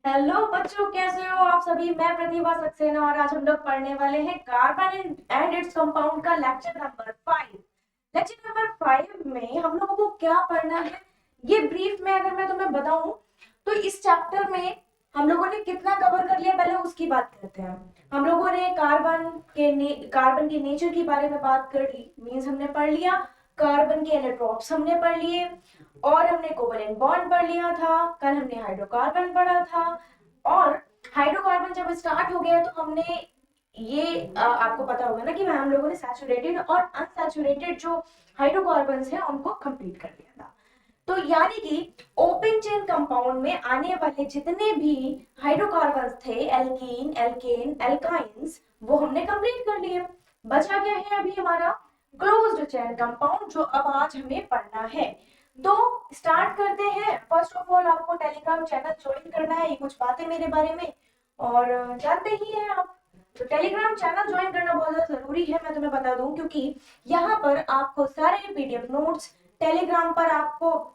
Hello बच्चों, कैसे हो आप सभी। मैं प्रतिभा सक्सेना और आज हम लोग पढ़ने वाले हैं कार्बन एंड इट्स कंपाउंड का लेक्चर नंबर 5 में हम लोगों को क्या पढ़ना है ये ब्रीफ में अगर मैं तुम्हें बताऊं तो इस चैप्टर में हम लोगों ने कितना कवर कर लिया पहले उसकी बात करते हैं। हम लोगों ने कार्बन के नेचर के बारे में बात कर ली, मीन्स हमने पढ़ लिया कार्बन के इलेक्ट्रॉन्स हमने पढ़ लिए, और हमने कोवलेंट बॉन्ड पढ़ लिया था। कल हमने हाइड्रोकार्बन पढ़ा था, और हाइड्रोकार्बन जब स्टार्ट हो गया तो हमने ये आपको पता होगा ना कि हम लोगों ने सैचुरेटेड और अनसैचुरेटेड जो हाइड्रोकार्बन्स हैं उनको कंप्लीट कर दिया था। तो यानी कि ओपन चेन कंपाउंड में आने वाले जितने भी हाइड्रोकार्बन्स थे, एल्कीन, एल्केन, एल्काइंस, वो हमने कंप्लीट कर लिए। बचा क्या है अभी हमारा क्लोज्ड चेन कंपाउंड, जो अब आज हमें पढ़ना है। तो स्टार्ट करते हैं। फर्स्ट ऑफ ऑल आपको टेलीग्राम चैनल ज्वाइन करना है, ये कुछ बातें मेरे बारे में और जानते ही हैं आप। तो टेलीग्राम चैनल ज्वाइन करना बहुत ज्यादा जरूरी है, मैं तुम्हें बता दूं, क्योंकि यहाँ पर आपको सारे पीडीएफ नोट्स टेलीग्राम पर आपको,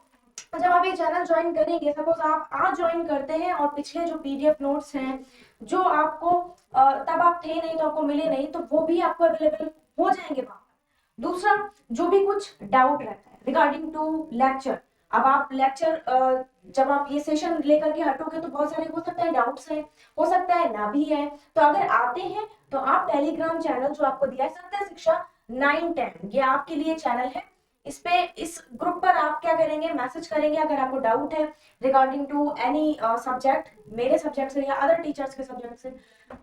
जब आप ये चैनल ज्वाइन करेंगे, सपोज आप आज ज्वाइन करते हैं और पिछले जो पीडीएफ नोट्स हैं जो आपको तब आप थे नहीं तो आपको मिले नहीं, तो वो भी आपको अवेलेबल हो जाएंगे वहां पर। दूसरा, जो भी कुछ डाउट रहता है रिगार्डिंग टू लेक्चर, अब आप लेक्चर जब आप ये सेशन लेकर के हटोगे तो बहुत सारे हो सकता है डाउट्स हैं, हो सकता है ना भी है। तो अगर आते हैं तो आप टेलीग्राम चैनल जो आपको दिया है सत्य शिक्षा 9-10, ये आपके लिए चैनल है। इस पे इस ग्रुप पर आप क्या करेंगे, मैसेज करेंगे अगर आपको डाउट है रिगार्डिंग टू एनी सब्जेक्ट, मेरे सब्जेक्ट से या अदर टीचर्स के सब्जेक्ट से।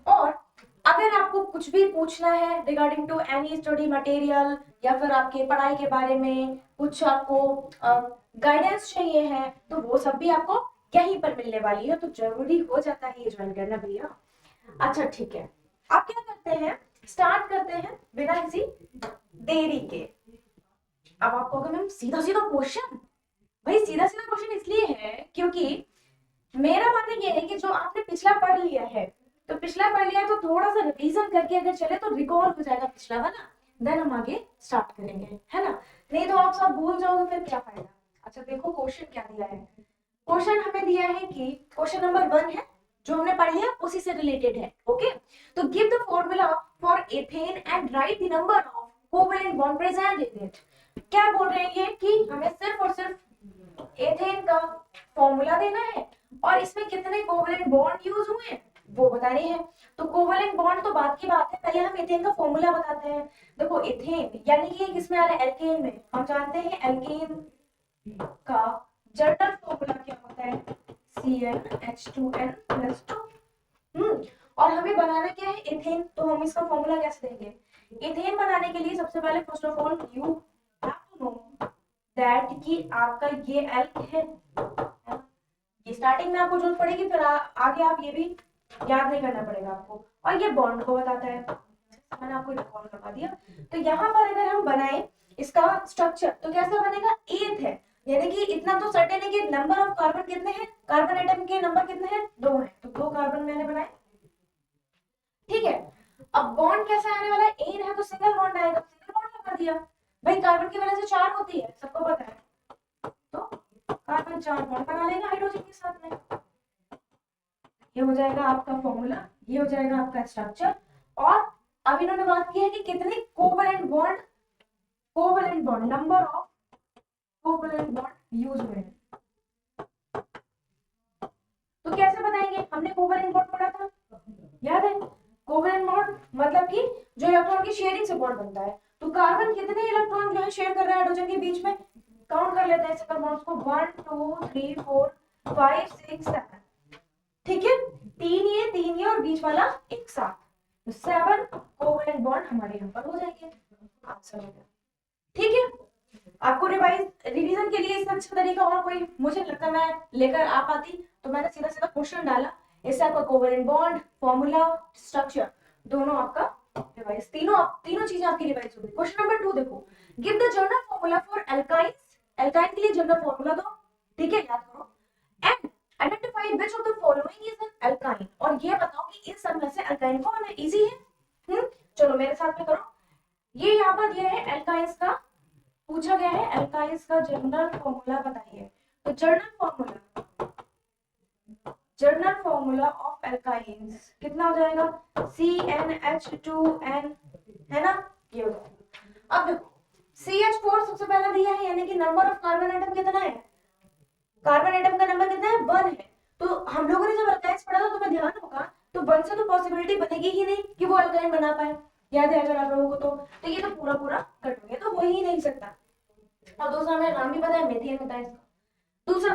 और अगर आपको कुछ भी पूछना है regarding to any study material या फिर आपके पढ़ाई के बारे में कुछ आपको गाइडेंस चाहिए है, तो वो सब भी आपको यहीं पर मिलने वाली है। तो जरूरी हो जाता है ये ज्वाइन करना भैया। अच्छा ठीक है, अब क्या करते हैं, स्टार्ट करते हैं बिना किसी देरी के। अब आप कहोगे मैम सीधा सीधा क्वेश्चन। भाई सीधा सीधा क्वेश्चन इसलिए है क्योंकि मेरा मानना ये है कि जो आपने पिछला पढ़ लिया है, तो पिछला पढ़ लिया है तो थोड़ा सा रिवीजन करके अगर चले तो रिकॉल हो जाएगा पिछला वाला, देन हम आगे स्टार्ट करेंगे, है ना। नहीं तो आप सब भूल जाओगे फिर क्या फायदा। अच्छा देखो क्वेश्चन क्या दिया है। क्वेश्चन हमें दिया है कि क्वेश्चन नंबर 1 है, जो हमने पढ़ लिया उसी से रिलेटेड है। ओके, तो give the formula for ethane and right the number of covalent bond present in it. क्या बोल रहे हैं ये कि हमें सिर्फ और सिर्फ एथेन का फॉर्मूला देना है और इसमें कितने कोवेलेंट बॉन्ड यूज हुए हैं वो बताने हैं। तो कोवेलेंट बॉन्ड तो बात की बात है, पहले हम एथेन का फॉर्मूला बताते हैं। देखो एथेन यानी कि किसमें आ रहा है, एल्केन में। हम जानते हैं एल्केन का जनरल फॉर्मूला क्या होता है, CnH2n+2। और हमें बनाना क्या है, एथेन। तो हम इसका फॉर्मूला कैसे देंगे, एथेन बनाने के लिए सबसे पहले first of all you have to know that कि आपका ये एल्क है, ये स्टार्टिंग में आपको जरूरत पड़ेगी, फिर आगे आप ये भी याद नहीं करना पड़ेगा आपको। और ये बॉन्ड को बताता है, मैंने आपको रिकॉल करवा दिया। तो यहाँ पर अगर हम बनाए इसका स्ट्रक्चर तो कैसा बनेगा, एथ है, यानी कि इतना तो सर्टेन है कि नंबर ऑफ कार्बन कितने हैं, कार्बन एटम के नंबर कितने हैं, 2 हैं, तो 2 कार्बन मैंने बनाए। ठीक है, अब बॉन्ड कैसे आने वाला है, एन है तो सिंगल बॉन्ड आएगा, सिंगल बॉन्ड लगा दिया। भाई कार्बन की वजह से 4 होती है, सबको पता है, तो कार्बन 4 बॉन्ड बना लेगा हाइड्रोजन के साथ में। ये हो जाएगा आपका फॉर्मूला, ये हो जाएगा आपका स्ट्रक्चर। और अब इन्होंने बात की है कि कितने covalent bond number of covalent bond use हुए हैं। तो कैसे बताएंगे, हमने कोवेलेंट बॉन्ड पढ़ा था, याद है। कोवेलेंट बॉन्ड मतलब कि जो इलेक्ट्रॉन की शेयरिंग से बॉन्ड बनता है। तो कार्बन कितने इलेक्ट्रॉन जो है शेयर कर रहा है हाइड्रोजन के बीच में, काउंट कर लेते हैं सिंगल बॉन्ड्स को, 1 2 3 4 5 6 7। ठीक है, 3 ये और बीच वाला एक साथ, तो 7 कोवेलेंट बॉन्ड हमारे यहाँ पर हो जाएंगे। आंसर हो गया। ठीक है, आपको रिवीजन के लिए इससे अच्छा तरीका और कोई मुझे नहीं लगता मैं लेकर आ पाती, तो मैंने सीधा सीधा क्वेश्चन डाला। इससे आपका कोवेलेंट बॉन्ड, फॉर्मूला, स्ट्रक्चर दोनों आपका रिवाइज, तीनों तीनों चीजें आपकी रिवाइज हो गई। क्वेश्चन नंबर 2 देखो, give the general formula for alkynes, alkyne के लिए जनरल फॉर्मूला दो। ठीक है, याद करो। And identify which of the following is N alkyne, और ये बताओ कि इन सब में से एल्काइन कौन है। इजी है। चलो मेरे साथ में करो। ये यहाँ पर दिया है एल्काइंस का, पूछा गया है एल्काइंस का जनरल फॉर्मूला बताइए। तो जर्नल फॉर्मूला ऑफ एल्काइंस कितना हो जाएगा, CnH2n, है ना, ये हो जाएगा। अब देखो CH4 सबसे पहला दिया है, यानी कि नंबर ऑफ कार्बन एटम कितना है, कार्बन एटम का नंबर कितना है, 1 है। तो हम लोगों ने जब अल्काइंस पढ़ा था तुम्हें ध्यान होगा, तो 1 से तो पॉसिबिलिटी बनेगी ही नहीं कि वो अल्काइन बना पाए, याद है अगर आप लोगों को तो ये तो पूरा पूरा कट हो गया, तो हो ही नहीं सकता। और दूसरा हमें नाम भी पता है, मेथियन होता है इसका। दूसरा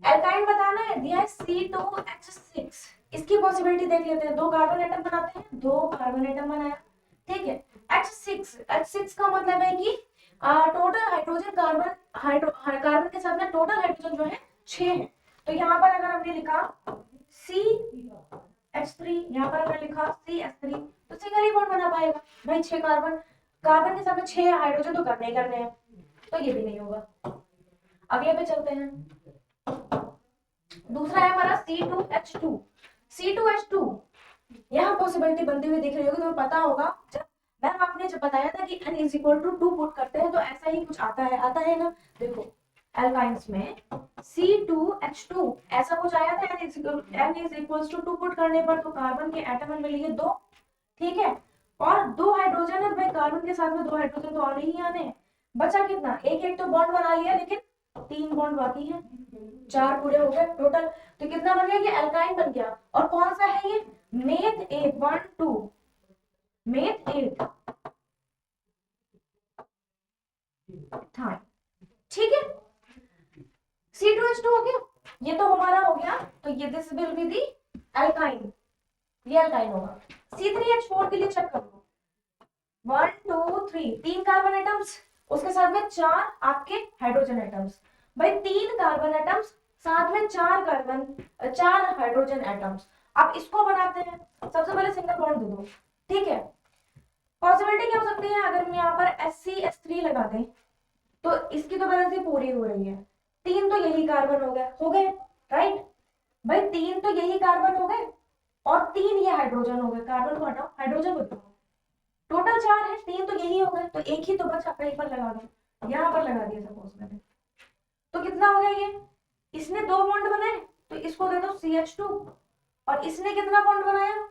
एल्काइन बताना है, दिया है C2H6, इसकी पॉसिबिलिटी देख लेते हैं। 2 कार्बन एटम बनाते हैं, 2 कार्बन एटम बनाया, ठीक है। H6 का मतलब है कि टोटल हाइड्रोजन कार्बन के साथ में टोटल हाइड्रोजन जो है 6 है। तो यहाँ पर अगर हमने लिखा CH3, यहाँ पर अगर लिखा CH3, तो सिंगल ही बॉन्ड बना पाएगा भाई। 6 कार्बन के साथ में 6 हाइड्रोजन तो करने ही करने हैं, तो ये भी नहीं होगा। अगले पे चलते हैं। दूसरा है हमारा C2H2। C2H2 यहाँ पॉसिबिलिटी बनती हुई दिख रही होगी, तुम्हें पता होगा जब मैम आपने जब बताया था कि n is equal to 2 put करते हैं तो ऐसा ही कुछ आता है ना। देखो एल्काइंस में C2H2 ऐसा कुछ आया था, n is equal to 2 put करने पर, तो कार्बन के एटम मिल लिए 2, ठीक है। और 2 हाइड्रोजन है भाई, कार्बन के साथ में 2 हाइड्रोजन तो आने ही आने, बचा कितना, एक तो बॉन्ड बना लिया, लेकिन 3 बॉन्ड बाकी है, 4 पूरे हो गए टोटल। तो कितना बन गया, ये एल्काइन बन गया। और कौन सा है ये, मेथ 8 1 2, मेथ 8 था, ठीक है। C2H2 हो गया, ये तो हमारा हो गया, तो ये this will be the alkyne, ये एल्काइन होगा। C3H4 के लिए चेक कर लो, 1 2 3, 3 कार्बन एटम्स, उसके साथ में 4 आपके हाइड्रोजन एटम्स। भाई 3 कार्बन एटम्स साथ में 4 हाइड्रोजन एटम्स। अब इसको बनाते हैं, सबसे पहले सिंगल बॉन्ड दे दो, ठीक है। पॉसिबिलिटी क्या हो सकती है, अगर हम यहाँ पर SCH3 लगा दें तो इसकी तो वैलेंसी पूरी हो रही है, 3 तो यही कार्बन हो गए, राइट भाई, 3 तो यही कार्बन हो गए और 3 ये हाइड्रोजन हो गए। कार्बन को हटाओ, हाइड्रोजन को दो, टोटल 4 है, 3 तो यही हो गए, तो एक ही तो बचा, कहीं पर लगा दो, यहाँ पर लगा दिया सपोज मैंने, तो कितना हो गया ये, इसने 2 बॉन्ड बनाए, तो इसको दे दो CH2, और इसने कितना बॉन्ड बनाया,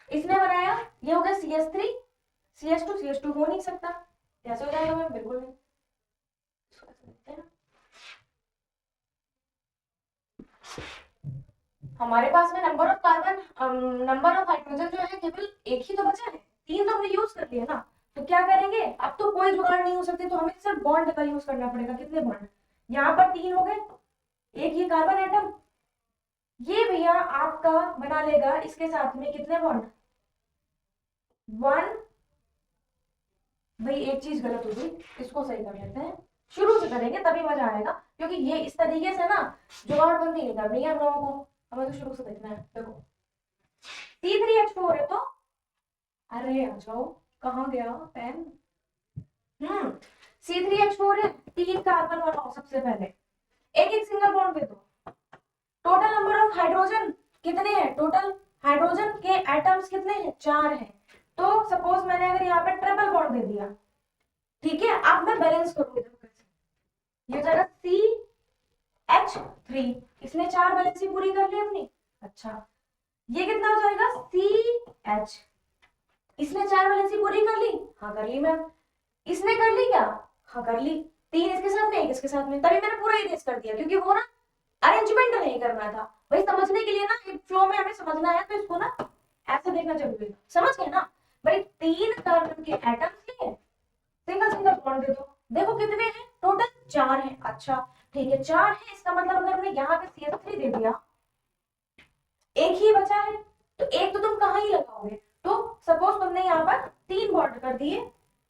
इसने बनाया, ये हो गया CH3, CH2 हो नहीं सकता, कैसे हो जाएगा मैम, बिल्कुल नहीं। हमारे पास में नंबर ऑफ हाइड्रोजन जो है केवल एक ही तो बचा है, 3 तो हमने यूज कर लिया ना, तो क्या करेंगे, अब तो कोई जुगाड़ नहीं हो सकती, तो हमें सिर्फ बॉन्ड का यूज करना पड़ेगा। कितने बॉन्ड, यहाँ पर 3 हो गए, एक ये कार्बन एटम, ये भैया आपका बना लेगा इसके साथ में कितने बॉन्ड, 1, भाई एक चीज गलत हो गई, इसको सही कर लेते हैं, शुरू से करेंगे तभी मजा आएगा, क्योंकि ये इस तरीके से ना जुगाड़बंदी नहीं करनी है हम लोगों को, हमें तो शुरू से देखना है। देखो C3H4 है, तो अरे आ जाओ, कहाँ गया पेन, C3H4 है, 3 कार्बन बनाओ सबसे पहले, एक एक सिंगल बॉन्ड दे दो। टोटल नंबर ऑफ हाइड्रोजन कितने हैं, टोटल हाइड्रोजन के एटम्स कितने हैं, 4 हैं। तो सपोज मैंने अगर यहाँ पे ट्रिपल बॉन्ड दे दिया, ठीक है, अब मैं बैलेंस करूंगी, ये हो जाएगा CH3, इसने 4 बैलेंसी पूरी कर ली अपनी, अच्छा ये कितना हो जाएगा CH, इसने 4 बैलेंसी पूरी कर ली, हाँ कर ली मैम, इसने कर ली क्या, हाँ कर ली, 3 इसके साथ में, 1 इसके साथ में, तभी मैंने पूरा इरेज कर दिया, क्योंकि वो ना अरेंजमेंट नहीं करना था भाई, समझने के लिए ना, एक फ्लो में हमें समझना है, तो इसको ना ऐसे देखना जरूरी है, समझ गए ना भाई। 3 कार्बन के एटम्स लिए सिंगल सिंगल बॉन्ड दे दो, देखो कितने हैं, टोटल 4 हैं, अच्छा ठीक है 4 है, इसका मतलब अगर हमने यहाँ पे CH3 दे दिया, एक ही बचा है, तो एक तो तुम कहाँ ही लगाओगे, तो सपोज तुमने यहाँ पर 3 बॉन्ड कर दिए,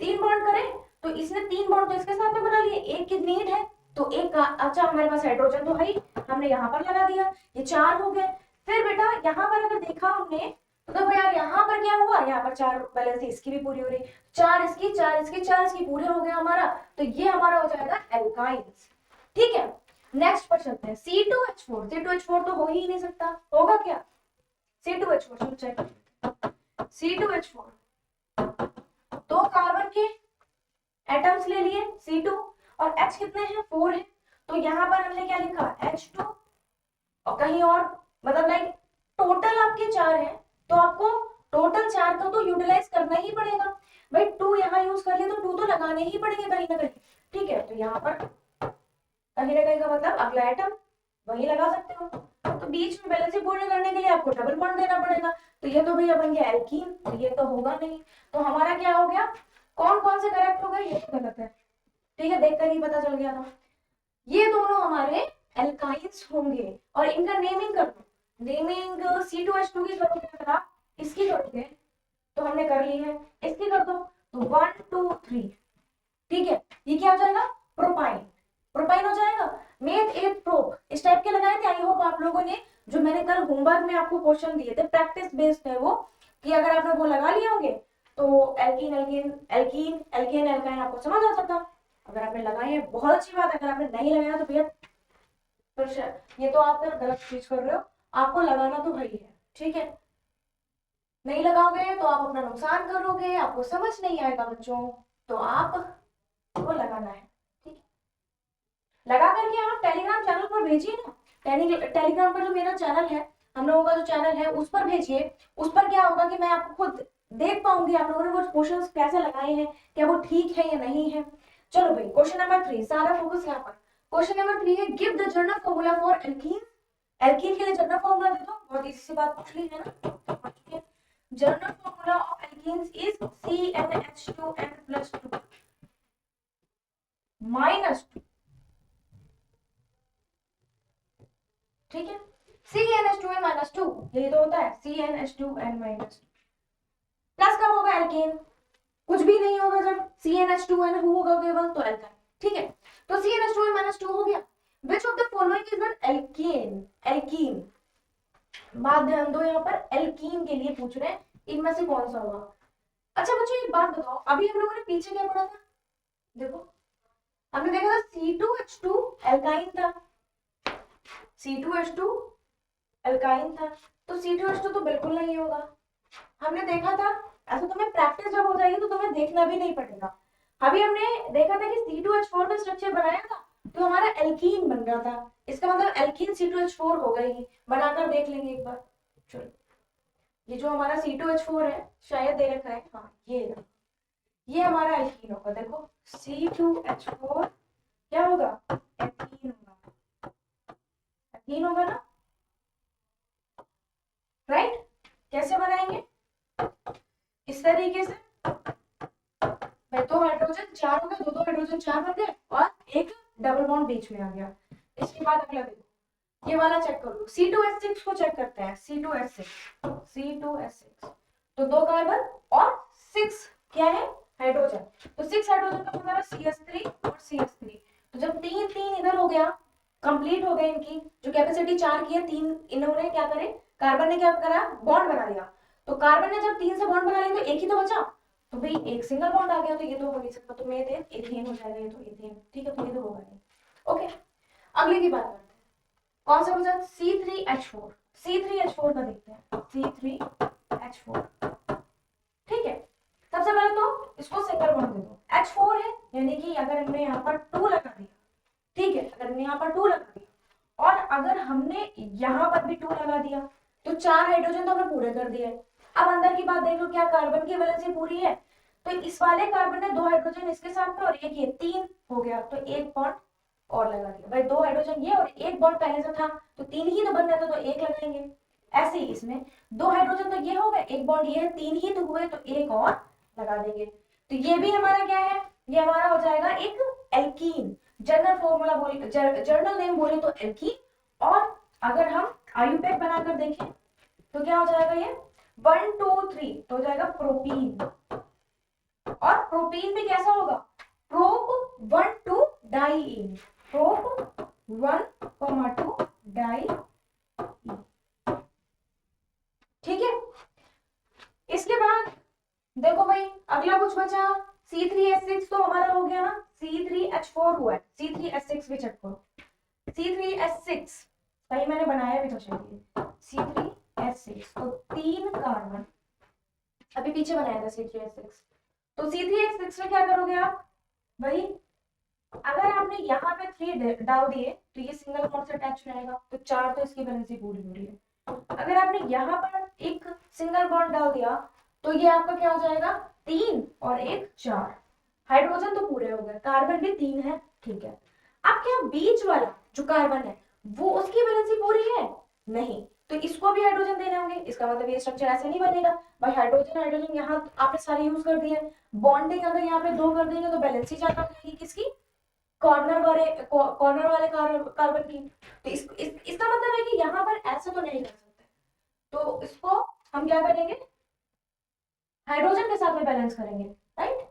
3 बॉन्ड करे, तो इसने 3 बॉन्ड तो इसके साथ में बना लिए, एक की नीड है, तो एक का, अच्छा हमारे पास हाइड्रोजन तो है ही, हमने यहाँ पर लगा दिया, ये 4 हो गए। फिर बेटा यहाँ पर अगर देखा हमने, तो देखो यार यहाँ पर क्या हुआ, यहाँ पर 4 बैलेंस इसकी भी पूरी हो रही, 4 इसकी 4 इसकी 4 इसकी पूरे हो गया हमारा, तो ये हमारा हो जाएगा एल्काइंस, ठीक है। नेक्स्ट पर चलते हैं, C2H4 तो हो ही नहीं सकता, होगा क्या, C2H4 चलो चेक, C2H4 2 कार्बन के एटम्स ले लिए C2, और H कितने हैं, 4 है, तो यहाँ पर हमने क्या लिखा H2 और कहीं और, मतलब लाइक टोटल आपके 4 हैं तो आपको टोटल 4 का तो यूटिलाइज करना ही पड़ेगा भाई। 2 यहाँ यूज कर लिए तो 2 तो लगाने ही पड़ेंगे कहीं ना कहीं, ठीक है। तो यहाँ पर कहीं ना कहीं का मतलब अगला एटम वही लगा सकते हो। तो बीच में बैलेंस पूर्ण करने के लिए आपको डबल बॉन्ड देना पड़ेगा। तो ये तो भैया बन गया एल्कीन, तो ये तो होगा नहीं। तो हमारा क्या हो गया, कौन कौन से करेक्ट हो गए, ये तो गलत है, ठीक है, देखकर ही पता चल गया था। ये दोनों हमारे एल्काइंस होंगे और इनका नेमिंग कर दो। नेमिंग C2H2 की करोगे अगर आप, इसकी करोगे तो हमने कर ली है, इसकी कर दो तो 1 2 3, ठीक है। ये क्या हो जाएगा, प्रोपाइन, प्रोपाइन हो जाएगा। मेथ एथ प्रोप इस टाइप के लगाए थे। आई होप आप लोगों ने, जो मैंने कल होमवर्क में आपको क्वेश्चन दिए थे, प्रैक्टिस बेस्ड है वो, कि अगर आपने वो लगा लिए होंगे तो alkene alkene alkene alkane alkyne आपको समझ आ सकता। अगर आपने लगाए हैं बहुत अच्छी बात है, अगर आपने नहीं लगाया तो भैया ये तो आप फिर गलत चीज कर रहे हो, आपको लगाना तो है ही है, ठीक है। नहीं लगाओगे तो आप अपना नुकसान करोगे, आपको समझ नहीं आएगा बच्चों, तो आपको लगाना है, ठीक है। लगा करके आप टेलीग्राम चैनल पर भेजिए ना, टेलीग्राम पर जो मेरा चैनल है, हम लोगों का जो चैनल है उस पर भेजिए। उस पर क्या होगा कि मैं आपको खुद देख पाऊंगी आप लोगों ने वो क्वेश्चंस कैसे लगाए हैं, क्या वो ठीक है या नहीं है। चलो भाई क्वेश्चन नंबर 3, सारा फोकस यहाँ पर। क्वेश्चन नंबर 3 है, give the general formula for alkene. Alkene के लिए जनरल फॉर्मूला दे दो, बहुत इजी सी बात पूछ ली है ना। General formula of alkenes is CnH2n+2 -2, ठीक है। CnH2n-2 यही तो होता है, CnH2n-2 प्लस कब होगा एल्केन, कुछ भी नहीं होगा जब CnH2n होगा केवल तो एल्काइन, ठीक है। तो CnH2n-2 हो गया। Which of the following is an alkane, alkene, बात ध्यान दो, यहाँ पर एल्कीन के लिए पूछ रहे हैं, इनमें से कौन सा होगा। अच्छा बच्चों एक बात बताओ, अभी हम लोगों ने पीछे क्या पढ़ा था, देखो हमने देखा था C2H2 एल्काइन था, C2H2 एल्काइन था, तो C2H2 तो बिल्कुल नहीं होगा, हमने देखा था। ऐसा तुम्हें प्रैक्टिस जब हो जाएगी तो तुम्हें देखना भी नहीं पड़ेगा। अभी हमने देखा था कि C2H4 का स्ट्रक्चर बनाया था तो हमारा एल्कीन बन रहा था, इसका मतलब एल्कीन C2H4 हो गई, बनाकर देख लेंगे एक बार। चलो ये जो हमारा C2H4 है, शायद दे रखा है, हाँ ये हमारा एल्कीन होगा। देखो C2H4 क्या होगा, एल्कीन होगा, एल्कीन होगा ना, राइट। कैसे बनाएंगे, इस तरीके से, दो हाइड्रोजन 4 हो गए, दो हाइड्रोजन 4 बन गए और एक डबल बॉन्ड बीच में आ गया। इसके बाद अगला देखो, ये वाला चेक करो, C2H6 को चेक करते हैं, C2H6 तो 2 कार्बन और 6 क्या है, हाइड्रोजन। तो 6 हाइड्रोजन का मतलब है CH3 और CH3। तो जब 3 3 इधर हो गया, कंप्लीट हो गए, इनकी जो कैपेसिटी 4 की है, 3 इन्होंने क्या करे, कार्बन ने क्या करा, बॉन्ड बना लिया। तो कार्बन ने जब 3 से बॉन्ड बना लिया तो एक ही तो बचा, तो भाई एक सिंगल बॉन्ड आ गया, तो ये तो हो नहीं सकता, तो मेथेन एथेन हो जाएगा, ये तो एथेन, ठीक है, तो ये तो होगा नहीं। ओके अगले की बात करते हैं, कौन सा बचा, C3H4, C3H4 का देखते हैं, C3H4, ठीक है। सबसे पहले तो इसको सिंगल बॉन्ड दे दो, H4 है, यानी कि अगर हमने यहाँ पर 2 लगा दिया, ठीक है, अगर हमने यहाँ पर 2 लगा दिया और अगर हमने यहाँ पर भी 2 लगा दिया तो 4 हाइड्रोजन तो हमने पूरे कर दिए। अब अंदर की बात देख लो, क्या कार्बन की वैलेंसी पूरी है, तो इस वाले कार्बन ने 2 हाइड्रोजन इसके साथ में और एक ये 3 हो गया, तो एक बॉन्ड और लगा दिया भाई, 2 हाइड्रोजन ये और एक बॉन्ड पहले से था तो 3 ही तो बन रहा था, तो एक लगाएंगे। ऐसे ही इसमें 2 हाइड्रोजन तो ये हो गए, एक बॉन्ड ये है, 3 ही तो हुए, तो एक और लगा देंगे। तो ये भी हमारा क्या है, ये हमारा हो जाएगा एक एल्कीन। जनरल फॉर्मूला बोले, जर्नल नेम बोले तो एल्कीन। और अगर हम आयुपैक बनाकर देखें तो क्या हो जाएगा, ये 1 2 3 तो हो जाएगा प्रोपीन। और प्रोपीन भी कैसा होगा, प्रोप 1 2 डाइईन, प्रोप 1 2 डाई, ठीक है। इसके बाद देखो भाई अगला कुछ बचा, C3H6 तो हमारा हो गया ना, C3H4 हुआ है, C3H6 भी चेक करो, C3H6 कहीं मैंने बनाया भी तो चाहिए, C3H6 तो 3 कार्बन, अभी पीछे बनाया था C3H6, तो C3H6 में क्या करोगे आप, वही अगर आपने यहाँ पे 3 डाल दिए तो ये सिंगल बॉन्ड से अटैच रहेगा, तो 4 तो इसकी वैलेंसी पूरी हो रही है। अगर आपने यहाँ पर एक सिंगल बॉन्ड डाल दिया तो ये आपका क्या हो जाएगा, 3 और 1 4। हाइड्रोजन तो पूरे हो गए, कार्बन भी 3 है, ठीक है। अब क्या बीच वाला जो कार्बन है वो उसकी वैलेंसी पूरी है, नहीं, तो इसको भी हाइड्रोजन देने होंगे, इसका मतलब ये स्ट्रक्चर ऐसे नहीं बनेगा भाई। हाइड्रोजन हाइड्रोजन यहाँ आपने सारे यूज कर दिए, बॉन्डिंग अगर यहाँ पे 2 कर देंगे तो बैलेंस ही ज्यादा हो जाएगी किसकी, कॉर्नर वाले कार्बन की। तो इसका मतलब है कि यहाँ पर ऐसे तो नहीं कर सकते, तो इसको हम क्या करेंगे, हाइड्रोजन के साथ में बैलेंस करेंगे, राइट,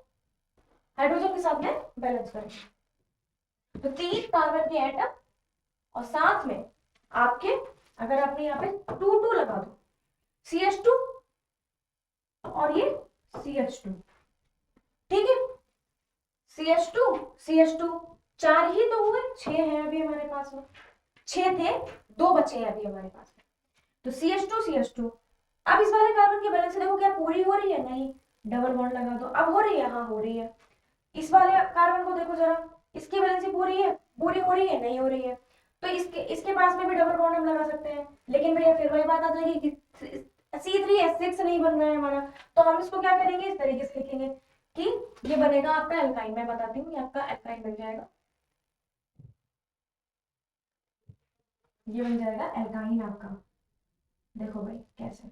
हाइड्रोजन के साथ में बैलेंस करेंगे। तो 3 कार्बन के एटम और साथ में आपके, अगर आपने यहाँ पे 2 लगा दो, CH2 और ये CH2, ठीक है, CH2 CH2, 4 ही तो हुए, 6 है अभी हमारे पास में, 6 थे, 2 बचे हैं अभी हमारे पास में, तो CH2 CH2। अब इस वाले कार्बन की बैलेंस देखो क्या पूरी हो रही है, नहीं, डबल बॉन्ड लगा दो, अब हो रही है, हाँ हो रही है। इस वाले कार्बन को देखो जरा, इसकी वैलेंसी पूरी है, पूरी हो रही है, नहीं हो रही है, तो इसके इसके पास में भी डबल बॉन्ड हम लगा सकते हैं, लेकिन भैया फिर वही बात आ जाएगी कि C3H6 नहीं बन रहा है हमारा, तो हम इसको क्या करेंगे, इस तरीके से लिखेंगे कि ये बनेगा आपका एल्काइन। मैं बताती हूँ, ये आपका एल्काइन बन जाएगा, ये बन जाएगा एल्काइन आपका। देखो भाई कैसे,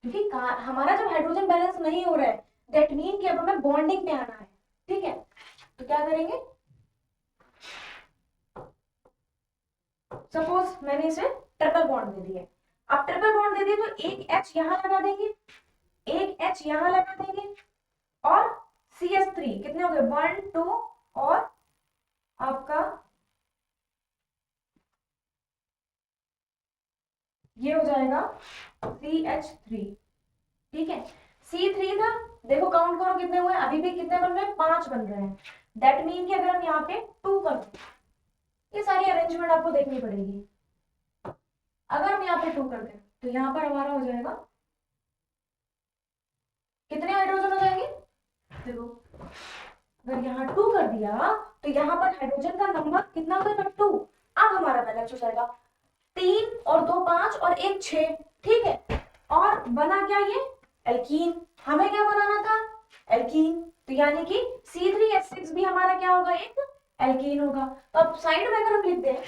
क्योंकि हमारा जब हाइड्रोजन बैलेंस नहीं हो रहा है दैट मीन कि अब हमें बॉन्डिंग पे आना है, ठीक है, तो क्या करेंगे, सपोज मैंने इसे ट्रिपल बॉन्ड दे दिया, अब ट्रिपल बॉन्ड दे दिए तो एक H यहां लगा देंगे, एक H यहां लगा देंगे, और CH3 कितने हो गए, 1 2, और आपका ये हो जाएगा CH3, ठीक है। C3 था, देखो काउंट करो कितने हुए, अभी भी कितने बन रहे हैं, 5 बन रहे हैं, दैट मीन कि अगर हम यहाँ पे 2 कर दें, ये सारी अरेंजमेंट आपको देखनी पड़ेगी, अगर हम यहाँ पे 2 कर दें तो यहाँ पर हमारा हो जाएगा, कितने हाइड्रोजन हो जाएंगे, देखो अगर यहाँ 2 कर दिया तो यहाँ पर हाइड्रोजन का नंबर कितना हो जाएगा, 2। अब हमारा बैलेंस हो जाएगा 3 और 2 5 और 1 6, ठीक है, और बना क्या ये, एल्कीन। हमें क्या बनाना था, एल्कीन, तो यानी कि C3H6 भी हमारा क्या होगा, एक एल्कीन होगा। तो अब साइड में अगर हम लिख दें,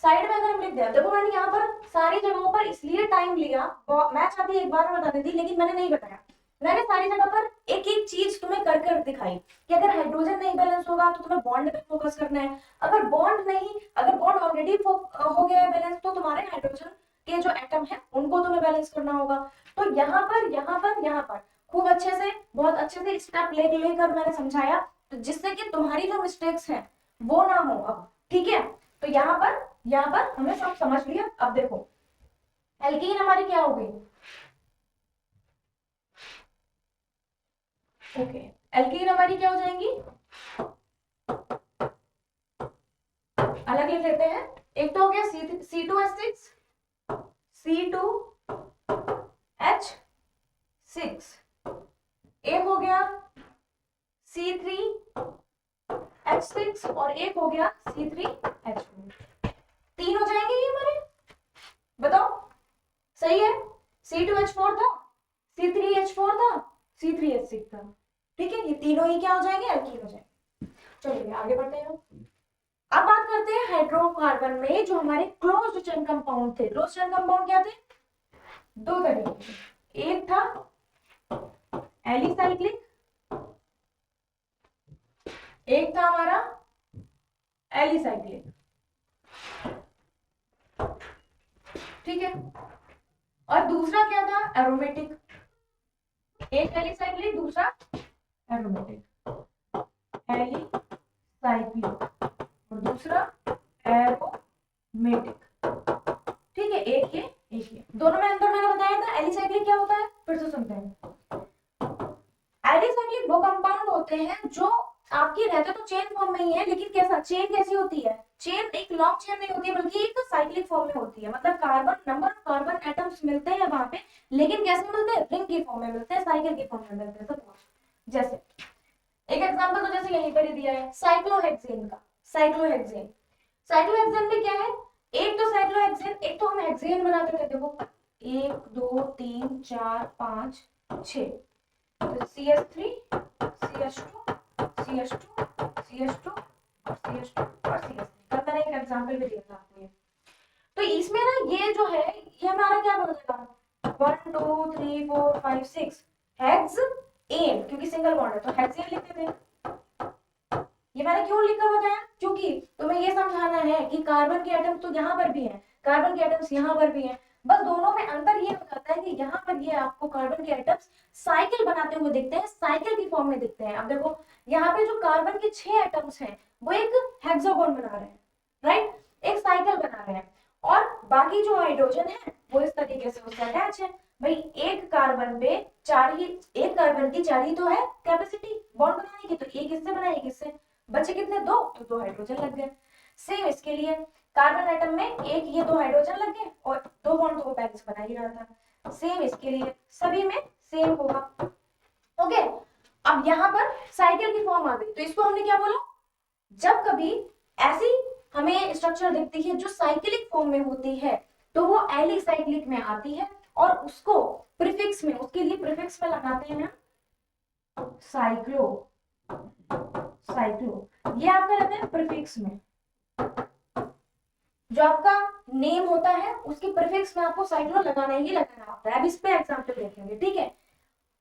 साइड में अगर हम लिख दें, देखो मैंने यहाँ पर सारी जगहों पर इसलिए टाइम लिया, मैं चाहती एक बार में बता देती लेकिन मैंने नहीं बताया, मैंने सारी जगह पर एक एक चीज तुम्हें कर कर दिखाई कि अगर हाइड्रोजन नहीं बैलेंस होगा तो तुम्हें बॉन्ड पे फोकस करना है, अगर बॉन्ड नहीं, अगर बॉन्ड ऑलरेडी हो गया है बैलेंस तो तुम्हारे हाइड्रोजन के जो एटम है उनको तुम्हें बैलेंस करना होगा। तो यहाँ पर यहाँ पर यहाँ पर खूब अच्छे से, बहुत अच्छे से स्टेप लेकर मैंने समझाया, तो जिससे कि तुम्हारी जो मिस्टेक्स है वो ना हो अब, ठीक है। तो यहाँ पर हमने सब समझ लिया। अब देखो एल्कीन हमारी क्या हो गई, ओके, एल्कीन हमारी क्या हो जाएंगी, अलग लिख लेते हैं, एक तो हो गया C2H6, C2H6, एक हो गया C3H6 और एक हो गया C3H4, 3 हो जाएंगे ये हमारे, बताओ सही है, C2H4 था, C3H4 था, C3H6 था, ठीक है, ये तीनों ही क्या हो जाएंगे, एल्कीन हो जाएंगे। चलिए आगे बढ़ते हैं, अब बात करते हैं हाइड्रोकार्बन में जो हमारे क्लोज्ड चेन कंपाउंड थे। क्लोज्ड चेन कंपाउंड क्या थे, 2 तरीके के, एक था एलिसाइक्लिक, एक था हमारा एलिसाइक्लिक, ठीक है, और दूसरा क्या था, एरोमेटिक, एक एलिसाइक्लिक दूसरा एरोमेटिक, एलिसाइक्लिक और दूसरा एरोमेटिक, ठीक है, एक ये दोनों में अंतर मैंने बताया था। एलिसाइक्लिक क्या होता है, फिर से सुनते हैं, एलिसाइक्लिक वो कंपाउंड होते हैं जो आपकी रहते तो चेन फॉर्म में ही है, लेकिन कैसा, चेन कैसी होती है, चेन एक लॉन्ग चेन नहीं होती है बल्कि एक साइक्लिक फॉर्म में होती है, मतलब carbon number of carbon atoms मिलते हैं वहां पे, लेकिन कैसे मिलते हैं, रिंग की फॉर्म में मिलते हैं, साइकिल की फॉर्म में मिलते हैं। सपोज जैसे एक एग्जांपल तो जैसे यहीं पर ही दिया है साइक्लोहेक्सेन का। साइक्लोहेक्सेन, साइक्लोहेक्सेन में क्या है, एक तो साइक्लोहेक्सेन, एक तो हम हेक्सेन बनाते थे, देखो 1 2 3 4 5 6, तो CH3 CH2 CH2 CH2 और CH2 और CH3। कल मैंने एक एग्जांपल भी दिया था आपको ये। तो इसमें ना ये जो है ये हमारा क्या बन जाएगा 1 2 3 4 5 6 हेक्स एन, क्योंकि सिंगल बॉन्ड है तो हेक्सेन लिख देते हैं। ये मैंने क्यों लिखा बताया, क्योंकि तुम्हें ये समझाना है कि कार्बन के एटम्स तो यहाँ पर भी हैं, कार्बन के एटम्स यहाँ पर भी हैं, बस दोनों में अंतर ये हो जाता है कि यहाँ पर ये आपको कार्बन के एटम्स साइकिल बनाते हुए दिखते हैं, साइकिल की फॉर्म में दिखते हैं। अब देखो यहाँ पे जो कार्बन के 6 एटम्स हैं वो एक हेक्सागोन बना रहे हैं, राइट, एक साइकिल बना रहे हैं, और बाकी जो हाइड्रोजन है वो इस तरीके से उससे अटैच है। भाई एक कार्बन पे एक कार्बन की 4 ही तो है कैपेसिटी बॉन्ड बनाने की, तो एक इससे बना एक इससे, बचे कितने 2, तो 2 हाइड्रोजन लग गए। सेम इसके लिए कार्बन एटम में एक ये 2 हाइड्रोजन लग गए और 2 बॉन्ड तो वो पहले से बना ही रहा था। सेम इसके लिए सभी में सेम होगा। ओके, अब यहाँ पर साइकिल की फॉर्म आ गई, तो इसको हमने क्या बोला, जब कभी ऐसी हमें स्ट्रक्चर दिखती है जो साइक्लिक फॉर्म में होती है तो वो एलिसाइक्लिक में आती है, और उसको प्रीफिक्स में, उसके लिए प्रीफिक्स में लगाते हैं साइक्लो, साइक्लो, ये आपका रहता है प्रीफिक्स में। जो आपका नेम होता है उसके प्रीफिक्स में आपको साइक्लो लगाना ही लगाना होता है। अब इस पे एग्जांपल देखेंगे, ठीक है।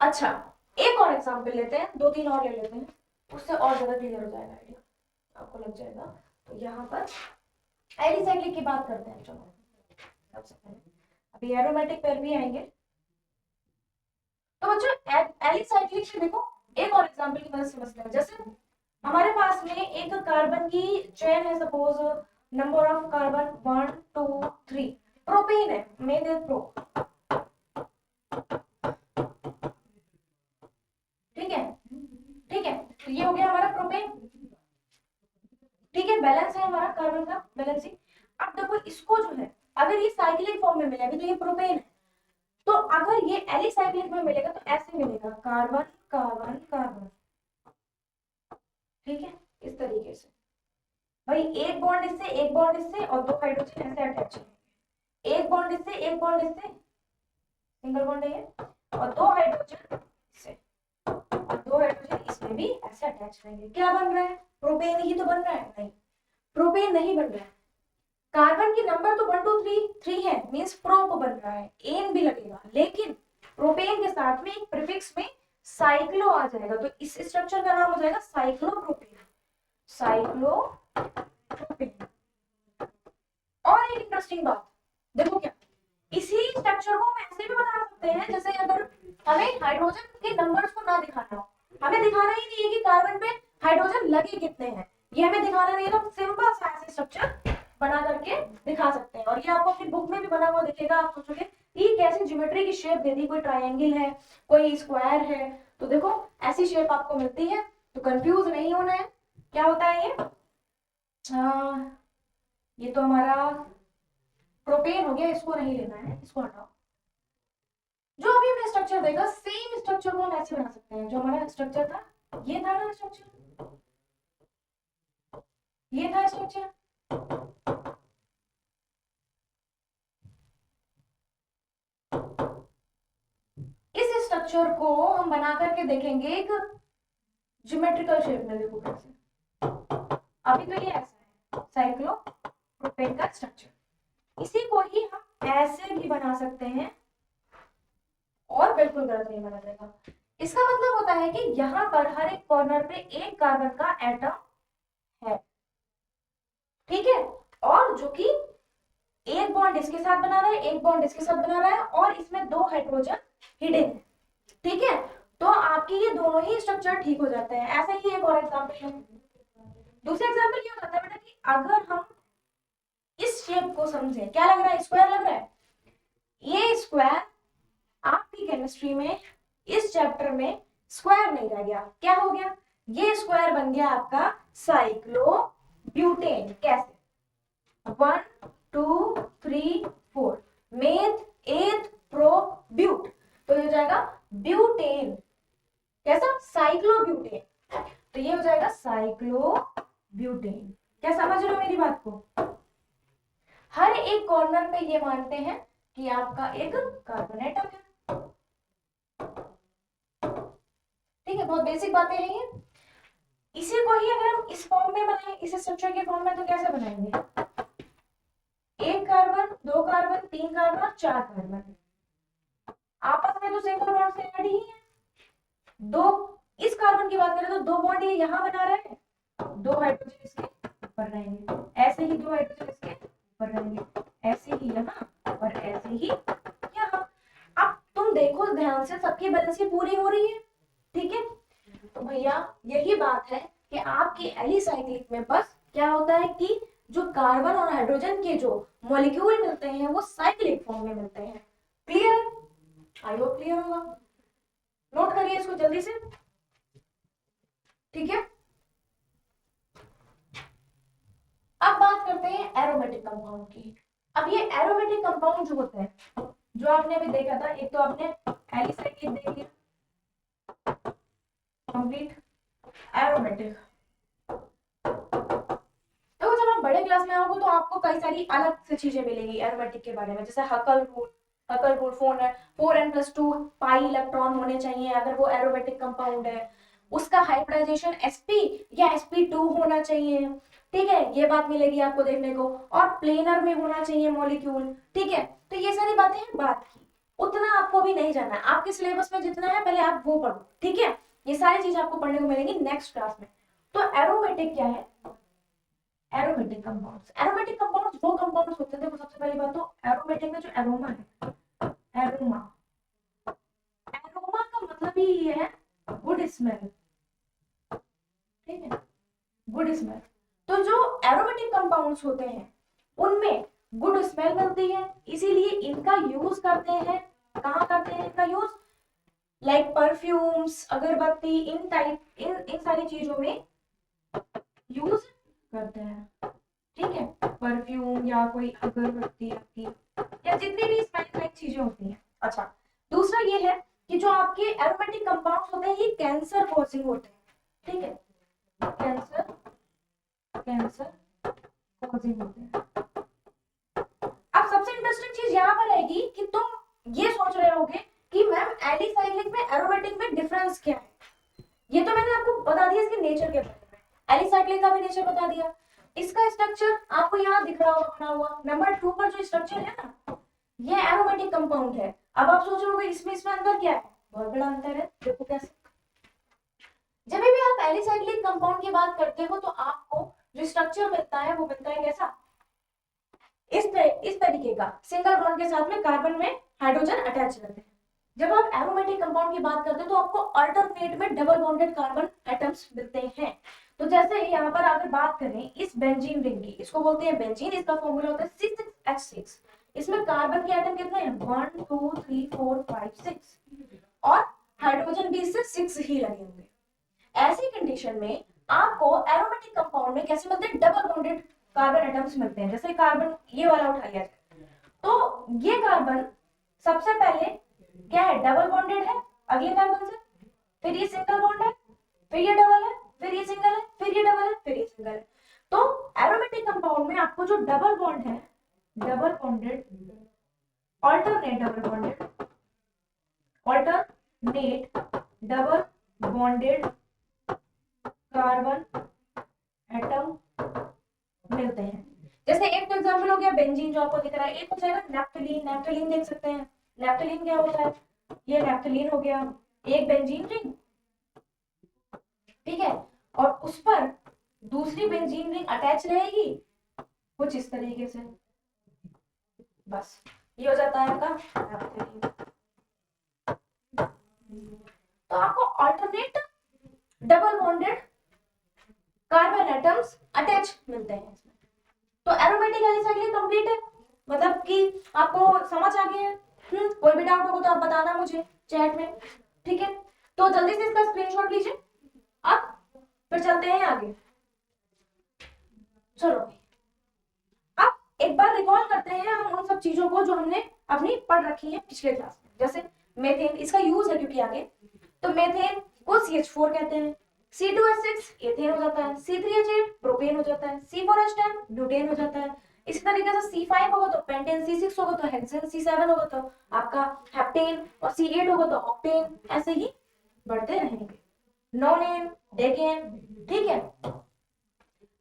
अच्छा, एक और एग्जांपल लेते हैं, 2-3 और ले लेते हैं, उससे और ज्यादा क्लियर हो जाएगा, आइडिया आपको लग जाएगा। तो यहाँ पर एलिसाइक्लिक की बात करते हैं। चलो सबसे पहले अभी एरोमेटिक पर भी आएंगे। तो बच्चों एलिसाइक्लिक से देखो एक और एग्जांपल की मदद से समझते हैं। जैसे हमारे पास में एक कार्बन की चेन है, suppose number of carbon 1 2 3, propane है, मेथ प्रो, ठीक है, ठीक है, तो ये हो गया हमारा प्रोपेन, ठीक है, बैलेंस है हमारा कार्बन का बैलेंसिंग। अब देखो इसको जो है अगर ये साइक्लिक फॉर्म में मिलेगा तो ये प्रोपेन है, तो अगर ये एलिसाइक्लिक में मिलेगा तो ऐसे मिलेगा कार्बन कार्बन कार्बन, ठीक है, इस तरीके से। भाई एक बॉन्ड इससे एक बॉन्ड इससे और 2 हाइड्रोजन ऐसे अटैच है, एक बॉन्ड इससे एक बॉन्ड इससे, सिंगल बॉन्ड है ये, और 2 हाइड्रोजन इससे और 2 हाइड्रोजन इसमें भी ऐसे अटैच रहेंगे। क्या बन रहा है, प्रोपेन ही तो बन रहा है, नहीं प्रोपेन नहीं बन रहा है। कार्बन की नंबर तो 1 2 3 है, मींस प्रोप बन रहा है, एन भी लगेगा, लेकिन प्रोपेन के साथ में एक प्रीफिक्स में साइक्लो आ जाएगा, तो इस स्ट्रक्चर का नाम हो जाएगा साइक्लोप्रोपेन, साइक्लोप्रोपेन। और एक इंटरेस्टिंग बात देखो, क्या इसी स्ट्रक्चर को हम ऐसे भी बता सकते हैं, जैसे अगर हमें हाइड्रोजन के नंबर्स को ना दिखाना हो, हमें दिखाना ही नहीं है कि कार्बन पे हाइड्रोजन लगे कितने हैं, ये हमें दिखाना नहीं है, तो सिंपल सा ऐसे स्ट्रक्चर बना करके दिखा सकते हैं। और ये आपको अपनी बुक में भी बना हुआ दिखेगा, आप सोचोगे ये कैसे ज्योमेट्री की शेप दे दी, कोई ट्रायंगल है कोई स्क्वायर है, तो देखो ऐसी शेप आपको मिलती है, तो कंफ्यूज नहीं होना है। क्या होता है ये तो हमारा प्रोपेन हो गया, इसको नहीं लेना है, इसको हटाओ। जो अभी हमने स्ट्रक्चर देखा सेम स्ट्रक्चर को हम ऐसे बना सकते हैं, जो हमारा स्ट्रक्चर था ये था ना स्ट्रक्चर, ये था स्ट्रक्चर, इस स्ट्रक्चर को हम बना करके देखेंगे एक ज्योमेट्रिकल शेप में, देखो कैसे। अभी तो ये ऐसा है साइक्लोप्रोपेन का स्ट्रक्चर, इसी को ही हम ऐसे भी बना सकते हैं और बिल्कुल गलत नहीं बना जाएगा। इसका मतलब होता है कि यहाँ पर हर एक कॉर्नर पे एक कार्बन का एटम है, ठीक है, और जो कि एक बॉन्ड इसके साथ बना रहा है एक बॉन्ड इसके साथ बना रहा है, और इसमें 2 हाइड्रोजन हिडन है, ठीक है, तो आपकी ये दोनों ही स्ट्रक्चर ठीक हो जाते हैं। ऐसे ही एक और एग्जांपल है, दूसरा एग्जांपल क्या होता है बेटा कि अगर हम इस शेप को समझें, क्या लग रहा है, स्क्वायर लग रहा है, ये स्क्वायर आपकी केमिस्ट्री में इस चैप्टर में स्क्वायर नहीं रह गया, क्या हो गया, ये स्क्वायर बन गया आपका साइक्लोब्यूटेन। कैसे, 1 2 3 4 मेथ एथ प्रो ब्यूट, तो ये हो जाएगा ब्यूटेन, कैसा, साइक्लोब्यूटेन। तो ये हो जाएगा साइक्लोब्यूटेन। क्या समझ रहे हो मेरी बात को? हर एक कॉर्नर पे ये मानते हैं कि आपका एक कार्बन एटम है। ठीक है, बहुत बेसिक बातें हैं ये। इसी को ही अगर हम इस फॉर्म में बनाएं, इस स्ट्रक्चर के फॉर्म में, तो कैसे बनाएंगे? एक कार्बन, दो कार्बन, तीन कार्बन, चार कार्बन, आपस में तो सिंगल बॉन्ड से ऐड ही है। दो, इस कार्बन की बात करें तो दो बॉन्ड ये यहाँ बना रहे हैं, दो हाइड्रोजन इसके ऊपर रहेंगे, ऐसे ही दो हाइड्रोजन इसके ऊपर रहेंगे, ऐसे ही यहाँ और ऐसे ही यहाँ। अब तुम देखो ध्यान से, सबकी बैलेंस पूरी हो रही है। ठीक है, तो भैया यही बात है कि आपके एलिसाइक्लिक में बस क्या होता है कि जो कार्बन और हाइड्रोजन के जो मॉलिक्यूल मिलते हैं वो साइक्लिक फॉर्म में मिलते हैं। क्लियर? आई होप क्लियर होगा। नोट करिए इसको जल्दी से। ठीक है, अब बात करते हैं एरोमेटिक कंपाउंड की। अब ये एरोमेटिक कंपाउंड जो होते हैं, जो आपने अभी देखा था, एक तो आपने एलिसाइक्लिक देख लिया कंप्लीट, एरोमेटिक। तो जब आप बड़े क्लास में आओगे तो आपको कई सारी अलग से चीजें मिलेंगी एरोमेटिक के बारे में, जैसे हकल rule. हकल rule 4n+2 pi electron होने चाहिए अगर वो एरोमेटिक कंपाउंड है। उसका हाइब्रिडाइजेशन sp या sp2 होना चाहिए। ठीक है, ये बात मिलेगी आपको देखने को। और प्लेनर में होना चाहिए मॉलिक्यूल। ठीक है, तो ये सारी बातें हैं बात की, उतना आपको भी नहीं जानना है। आपके सिलेबस में जितना है पहले आप वो पढ़ो। ठीक है, ये सारी चीज आपको पढ़ने को मिलेंगी नेक्स्ट क्लास में। तो एरोमेटिक क्या है? एरोमेटिक कंपाउंड्स, एरोमेटिक कंपाउंड्स वो कंपाउंड्स होते हैं। देखो सबसे पहली बात तो एरोमेटिक में जो एरोमा है, एरोमा, एरोमा का मतलब ही ये है गुड स्मेल। ठीक है, गुड स्मेल। तो जो एरोमेटिक कंपाउंड्स होते हैं उनमें गुड स्मेल मिलती है, इसीलिए इनका यूज करते हैं। कहाँ करते हैं इनका यूज? लाइक परफ्यूम्स, अगरबत्ती, इन टाइप, इन सारी चीजों में यूज करते हैं। ठीक है, परफ्यूम या कोई अगरबत्ती आपकी, या जितनी भी स्मेल लाइक चीजें होती हैं। अच्छा, दूसरा ये है कि जो आपके एरोमेटिक कंपाउंड्स होते हैं ये कैंसर कॉजिंग होते हैं। ठीक है, कैंसर कॉजिंग होते हैं। अब सबसे इंटरेस्टिंग चीज यहाँ पर आएगी कि तुम ये सोच रहे होगे कि मैम एलिसाइक्लिक में एरोमेटिक में डिफरेंस क्या है। ये तो मैंने आपको बता दिया इसके नेचर के बारे में, एलिसाइक्लिक का भी नेचर बता दिया। इसका स्ट्रक्चर आपको यहाँ दिख रहा होगा बना हुआ, नंबर 2 पर जो स्ट्रक्चर है ना, ये एरोमेटिक कंपाउंड है। अब आप सोच रहे होगे इसमें अंदर क्या है? बहुत बड़ा अंतर है, देखो कैसे। जब भी आप एलिसाइक्लिक कंपाउंड की बात करते हो तो आपको जो स्ट्रक्चर मिलता है वो मिलता है कैसा? इस तरीके का, सिंगल बॉन्ड के साथ में कार्बन में हाइड्रोजन अटैच रहते हैं। जब आप एरोमेटिक कंपाउंड की बात करते हैं तो आपको अल्टरनेट में डबल बॉन्डेड कार्बन एटम्स मिलते हैं। तो जैसे यहाँ पर अगर बात करें इस बेंजीन रिंग की, इसको बोलते हैं बेंजीन, इसका फॉर्मूला होता है C6H6। इसमें कार्बन के एटम कितने हैं? 1 2 3 4 5 6, और हाइड्रोजन भी इससे 6 ही लगे होंगे। ऐसी कंडीशन में आपको एरोमेटिक कंपाउंड में कैसे मिलते हैं? डबल बॉन्डेड कार्बन एटम्स मिलते हैं। जैसे कार्बन ये वाला उठा लिया जाए तो ये कार्बन सबसे पहले क्या है? डबल बॉन्डेड है अगले कार्बन से, फिर ये सिंगल बॉन्ड है, फिर ये डबल है, फिर ये सिंगल है, फिर ये डबल है, फिर ये सिंगल है। तो एरोमेटिक कंपाउंड में आपको जो डबल बॉन्ड है, double bonded, alternate double bonded, alternate double bonded carbon atom मिलते हैं। जैसे एक तो एग्जांपल हो गया बेंजीन जो आपको दिख रहा है, एक हो जाएगा नैप्थलीन। नैप्थलीन देख सकते हैं, नैप्थलीन क्या होता है? ये नैप्थलीन हो गया, एक बेंजीन रिंग। ठीक है, और उस पर दूसरी बेंजीन रिंग अटैच रहेगी कुछ इस तरीके से, बस ये हो जाता है आपका नैप्थलीन। तो आपको alternate double bonded carbon atoms attach मिलते हैं इसमें। तो एरोमेटिक एलिसाइक्लिक कंप्लीट है, मतलब कि आपको समझ आ गया है। कोई भी डाउट होगा तो आप बताना मुझे चैट में। ठीक है, तो जल्दी से इसका स्क्रीनशॉट लीजिए, अब फिर चलते हैं आगे। चलो अब एक बार रिकॉल करते हैं हम उन सब चीजों को जो हमने अपनी पढ़ रखी है पिछले क्लास में। जैसे मेथेन, इसका यूज है क्योंकि आगे, तो मेथेन को CH4 कहते हैं, C2H6 एथेन हो जाता है, C3H8 प्रोपेन हो जाता है, C4H10 ब्यूटेन हो जाता है। इसी तरीके से C5 होगा तो पेंटेन, C6 होगा तो हेक्सेन, C7 होगा तो आपका हेप्टेन और C8 होगा तो ऑक्टेन, ऐसे ही बढ़ते रहेंगे। नोनेन, डेकेन, ठीक है। तो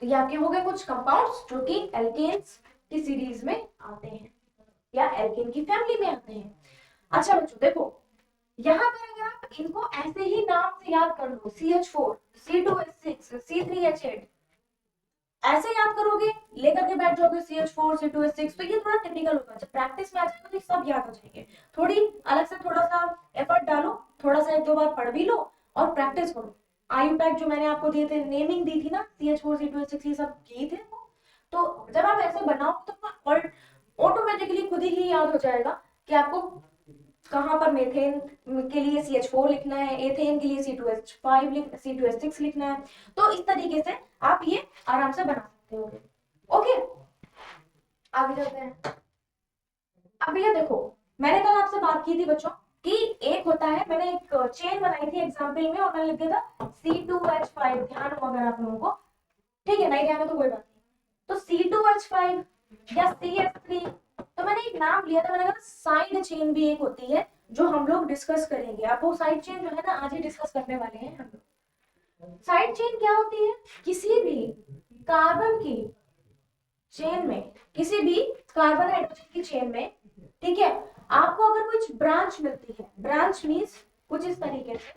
ये आपके हो गए कुछ कंपाउंड्स जो कि एल्केन्स की सीरीज में आते हैं या एल्केन की फैमिली में आते हैं। अच्छा बच्चों देखो, यहाँ पर अगर आप इनको ऐसे ही नाम से याद कर लो, CH4, C2H6, C3H8, ऐसे याद करोगे, लेकर के बैठ जाओगे CH4, C2H6, तो ये थोड़ा टिपिकल होगा। जब प्रैक्टिस में आ जाएगा तो ये सब याद हो जाएंगे। थोड़ी अलग से थोड़ा सा एफर्ट डालो, थोड़ा सा एक दो बार पढ़ भी लो और प्रैक्टिस करो। IUPAC जो मैंने आपको दिए थे, नेमिंग दी थी ना, CH4, C2H6, ये सब किए थे वो। तो जब आप ऐसे बनाओ तो ऑटोमेटिकली खुद ही याद हो जाएगा कि आपको कहां पर मेथेन के लिए CH4 लिखना है, एथेन के लिए C2H5 C2H6 लिखना है। तो इस तरीके से आप ये आराम से बना सकते हो। ओके, आगे चलते हैं। अब ये देखो, मैंने कल आपसे बात की थी बच्चों कि एक होता है, मैंने एक चेन बनाई थी एग्जाम्पल में और मैंने लिख दिया था C2H5, ध्यान हो अगर आप लोगों को, ठीक है, नहीं ध्यान है तो कोई बात नहीं। तो C2H5 या CH3, तो मैंने एक नाम लिया था, मैंने कहा साइड चेन भी एक होती है जो हम लोग डिस्कस करेंगे। आप वो साइड चेन जो है ना आज ही डिस्कस करने वाले हैं हम लोग। साइड चेन क्या होती है? किसी भी कार्बन की चेन में, किसी भी कार्बन हाइड्रोजन की चेन में, ठीक है, आपको अगर कुछ ब्रांच मिलती है, ब्रांच मीन्स कुछ इस तरीके से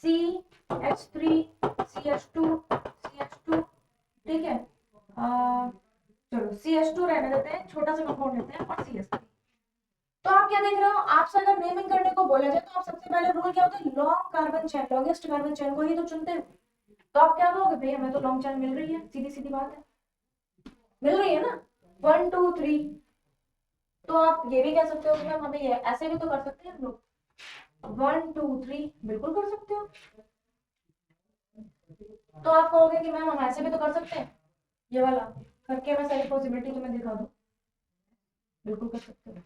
CH3, CH2, CH2, ठीक है, चलो CH2 रहने देते हैं, छोटा सा कंपाउंड लेते हैं, और CH3। तो आप क्या देख रहे हो, आपसे अगर नेमिंग करने को बोला जाए तो आप सबसे पहले रूल क्या होता है, long carbon chain, longest carbon chain को ही तो चुनते हो। तो आप क्या कहोगे, भाई हमें तो लॉन्ग चेन मिल रही है, सीधी सीधी बात है, मिल रही है ना, 1 2 3। तो आप ये भी कह सकते हो कि मैम हमें ये ऐसे भी तो कर सकते हैं हम लोग, 1 2 3, बिल्कुल कर सकते हो। तो आप कहोगे कि मैम हम ऐसे भी तो कर सकते हैं, ये वाला करके मैं सारी पॉसिबिलिटी तुम्हें दिखा दूं, बिल्कुल कर सकते हो।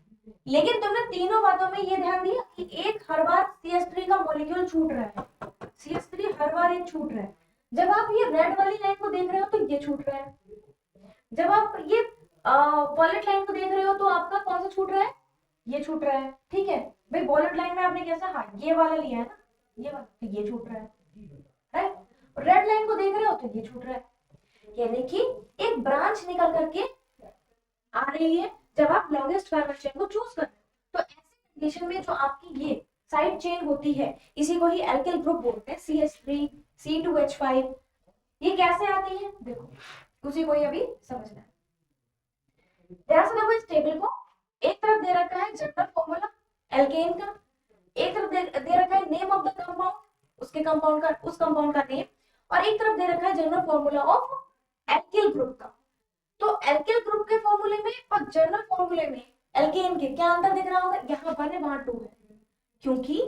लेकिन तुमने तीनों बातों में ये ध्यान दिया कि एक हर बार CH3 का मॉलिक्यूल छूट रहा है, CH3 हर बार एक छूट रहा है। जब आप ये रेड वाली लाइन को देख रहे हो तो ये छूट रहा है, जब आप ये वॉलेट लाइन को देख रहे हो तो आपका कौन सा छूट रहा है, ये छूट रहा है, ठीक है। भाई वॉलेट लाइन में आपने कैसा, हाँ ये वाला लिया है ना, ये वाला, तो ये छूट रहा है, राइट। रेड लाइन को देख रहे हो तो ये छूट रहा है, यानी कि एक ब्रांच निकल करके आ रही है जब आप लॉन्गेस्ट कार्बन चेन को चूज कर रहे हो। तो ऐसी कंडीशन में जो आपकी ये साइड चेन होती है, इसी को ही एल्किल ग्रुप बोलते हैं, CH3, C2H5, ये कैसे आती है देखो, उसी को ही अभी समझना है। ध्यान से देखो इस टेबल को, एक तरफ दे रखा है जनरल फॉर्मूला एल्केन का, एक तरफ दे रखा है नेम ऑफ द कंपाउंड, उसके कंपाउंड का, उस कंपाउंड का नेम, और एक तरफ दे रखा है general formula of alkyl group का। तो एल्किल ग्रुप के फॉर्मूले में और जनरल फॉर्मूले में एल्केन के क्या अंतर दिख रहा होगा, यहाँ 1 है वहां 2 है, क्योंकि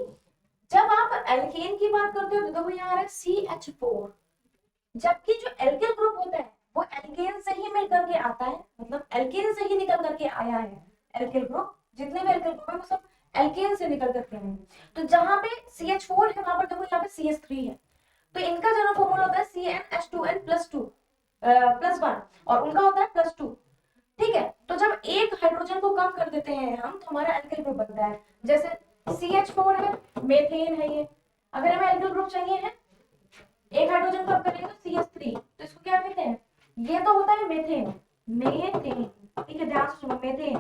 जब आप एल्केन की बात करते हो तो देखो यहाँ आ रहा है CH4, जबकि जो एल्किल ग्रुप होता है वो एल्केन से ही मिलकर के आता है, मतलब एल्केन से ही निकल करके आया है। एल्किल ग्रुप, जितने भी एल्किल ग्रुप है वो सब एल्केन से निकल करके आए हैं। तो जहां पे CH4 है वहां पर देखो यहाँ पे CH3 है, तो इनका जनरल फॉर्मूला होता है CnH2n+2+1 और उनका होता है +2, ठीक है। तो जब एक हाइड्रोजन को कम कर देते हैं हम तो हमारा एल्किल ग्रुप बनता है। जैसे CH4 है, मेथेन है ये, अगर हमें एल्किल ग्रुप चाहिए है, एक हाइड्रोजन कम करेंगे तो CH3, तो इसको क्या कहते हैं, ये तो होता है मेथेन, मेथेन, ठीक है, ध्यान से सुनो, मेथेन।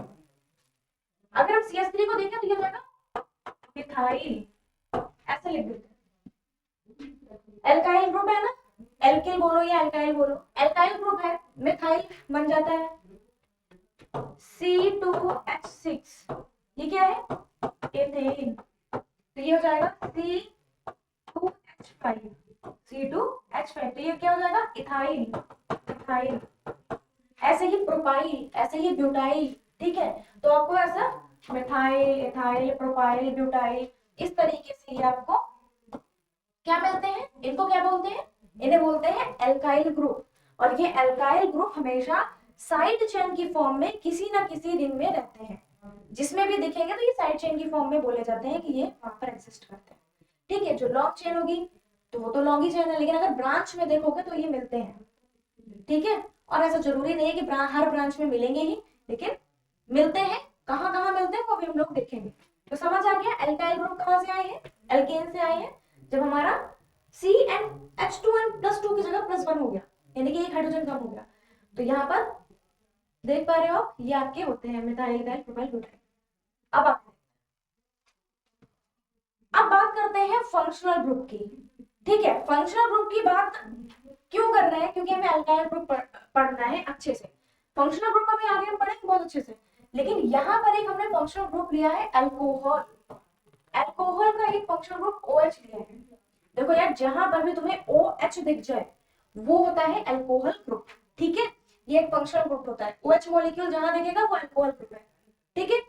अगर हम CH3 को देखें तो ये हो जाएगा मिथाइल, ऐसे लिख देते हैं। एल्काइल ग्रुप है ना, एल्किल बोलो या एल्काइल बोलो, एल्काइल ग्रुप है, मिथाइल बन जाता है C2H6, ये क्या है, एथेन, तो ये हो जाएगा C2H5, C2H5, तो ये क्या हो जाएगा, इथाइल, इथाइल, ऐसे ही प्रोपाइल, ऐसे ही ब्यूटाइल, ठीक है। तो आपको ऐसा मिथाइल, इथाइल, प्रोपाइल, ब्यूटाइल, इस तरीके से ये आपको क्या मिलते हैं, इनको क्या बोलते हैं, इन्हें बोलते हैं एल्काइल ग्रुप। और ये एल्काइल ग्रुप हमेशा साइड चेन की फॉर्म में किसी ना किसी रिंग में रहते हैं, जिसमें भी दिखेंगे तो ये साइड चेन की फॉर्म में बोले जाते हैं कि ये वहां पर एग्जिस्ट करते हैं। ठीक है, जो लॉन्ग चेन होगी तो वो तो लॉन्ग ही चेन है, लेकिन अगर ब्रांच में देखोगे तो ये मिलते हैं, ठीक है। और ऐसा जरूरी नहीं है कि हर ब्रांच में मिलेंगे ही, लेकिन मिलते हैं। कहाँ कहाँ मिलते हैं वो भी हम लोग देखेंगे। तो समझ आ गया एल्काइल ग्रुप कहाँ से आए हैं, एल्केन से आए हैं, जब हमारा CnH2n+2 की जगह +1 हो गया, यानी कि एक हाइड्रोजन कम हो गया। तो यहाँ पर देख पा रहे हो आप, ये आपके होते हैं मिथाइल, एल्काइल, प्रोपाइल, ब्यूटाइल। अब बात करते हैं फंक्शनल ग्रुप की। ठीक है, फंक्शनल ग्रुप की बात क्यों कर रहे हैं, क्योंकि हमें अल्काइल ग्रुप पढ़ना है अच्छे से। फंक्शनल ग्रुप अभी आगे हम पढ़ेंगे बहुत अच्छे से, लेकिन यहाँ पर एक हमने फंक्शनल ग्रुप लिया है अल्कोहल। अल्कोहल का एक फंक्शनल ग्रुप OH लिया है। देखो यार, जहां पर भी तुम्हें OH दिख जाए वो होता है अल्कोहल ग्रुप, ठीक है। ये एक फंक्शनल ग्रुप होता है, OH मॉलिक्यूल जहां दिखेगा वो अल्कोहल ग्रुप है, ठीक है।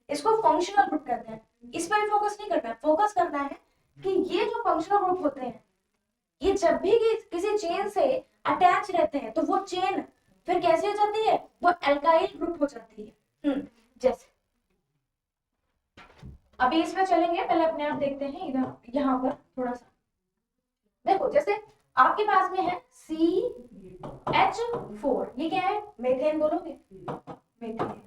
इसको फंक्शनल ग्रुप कहते हैं। इस पर फोकस नहीं करना है, फोकस करना है कि ये जो फंक्शनल ग्रुप होते हैं, ये जब भी किसी चेन से अटैच रहते हैं तो वो चेन फिर कैसे हो जाती है, वो अल्काइल ग्रुप हो जाती है। जैसे अभी इसमें चलेंगे, पहले अपने आप देखते हैं इधर, यहाँ पर थोड़ा सा देखो। जैसे आपके पास में है CH4, ये क्या है, मेथेन बोलोगे, मेथेन।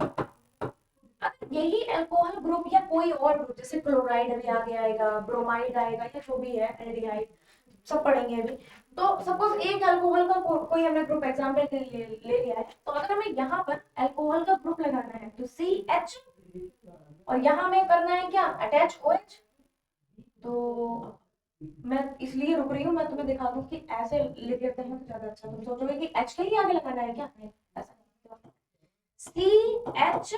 यही अल्कोहल ग्रुप या कोई और ग्रुप, जैसे क्लोराइड अभी आगे आएगा, ब्रोमाइड आएगा, या जो भी है एल्डिहाइड, सब पढ़ेंगे अभी। तो सपोज एक अल्कोहल का कोई हमने ग्रुप एग्जांपल के लिए ले लिया है, तो अगर हमें यहाँ पर अल्कोहल का ग्रुप लगाना है तो CH, और यहाँ में करना है क्या, अटैच OH। तो मैं इसलिए रुक रही हूँ, मैं तुम्हें दिखा दूं कि ऐसे लिख लेते हैं तो ज्यादा अच्छा। तुम सोचोगे कि H के ही आगे लगाना है क्या, नहीं, ऐसा CH,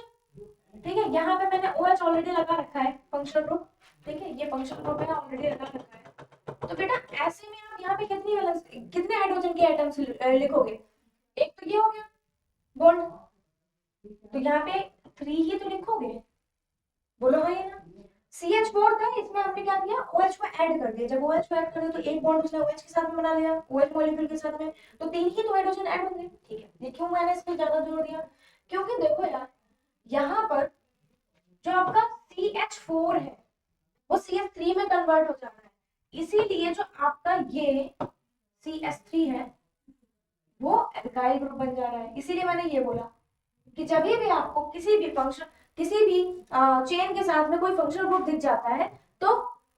ठीक है। यहाँ पे मैंने OH ऑलरेडी लगा रखा है, फंक्शनल ग्रुप, ठीक है, ये फंक्शनल ग्रुप मैंने ऑलरेडी लगा रखा है। तो बेटा ऐसे में आप यहाँ पे कितने हाइड्रोजन के एटम्स लिखोगे, एक तो ये हो गया बॉन्ड, तो यहाँ पे 3 ही तो लिखोगे, बोलो हाँ या ना। CH4 था, इसमें हमने क्या किया, OH को ऐड कर दिया। जब OH को ऐड कर दिया तो एक बॉन्ड उसने OH के साथ में बना लिया, OH मॉलिक्यूल के साथ में, तो 3 ही तो हाइड्रोजन ऐड होंगे, ठीक है। ये क्यों मैंने इस पे ज्यादा जोर दिया, क्योंकि देखो यार, यहाँ पर जो आपका CH4 है वो CH3 में कन्वर्ट हो जाना है, इसीलिए जो आपका ये CH3 है वो अल्काइल ग्रुप बन जा रहा है। इसीलिए मैंने ये बोला कि जब भी आपको किसी भी चेन के साथ में कोई फंक्शनल ग्रुप दिख जाता है, तो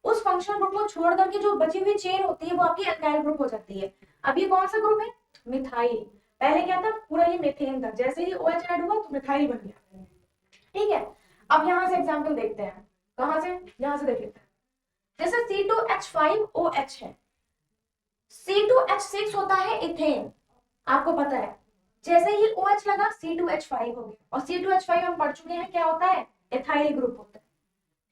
उस फंक्शनल ग्रुप को छोड़ करके जो बची हुई चेन होती है वो आपकी अल्काइल ग्रुप हो जाती है। अब ये कौन सा ग्रुप है, मिथाइल। पहले क्या था, पूरा ये मेथेन था, जैसे ही OH ऐड हुआ तो मिथाइल बन गया, ठीक है। अब यहां से एग्जांपल देखते हैं, कहां से, यहां से देख लेते हैं। जैसे C2H5OH है, C2H6 होता है इथेन, आपको पता है। जैसे ही OH लगा C2H5 हो गया, और C2H5 हम पढ़ चुके हैं क्या होता है, एथाइल ग्रुप होता है,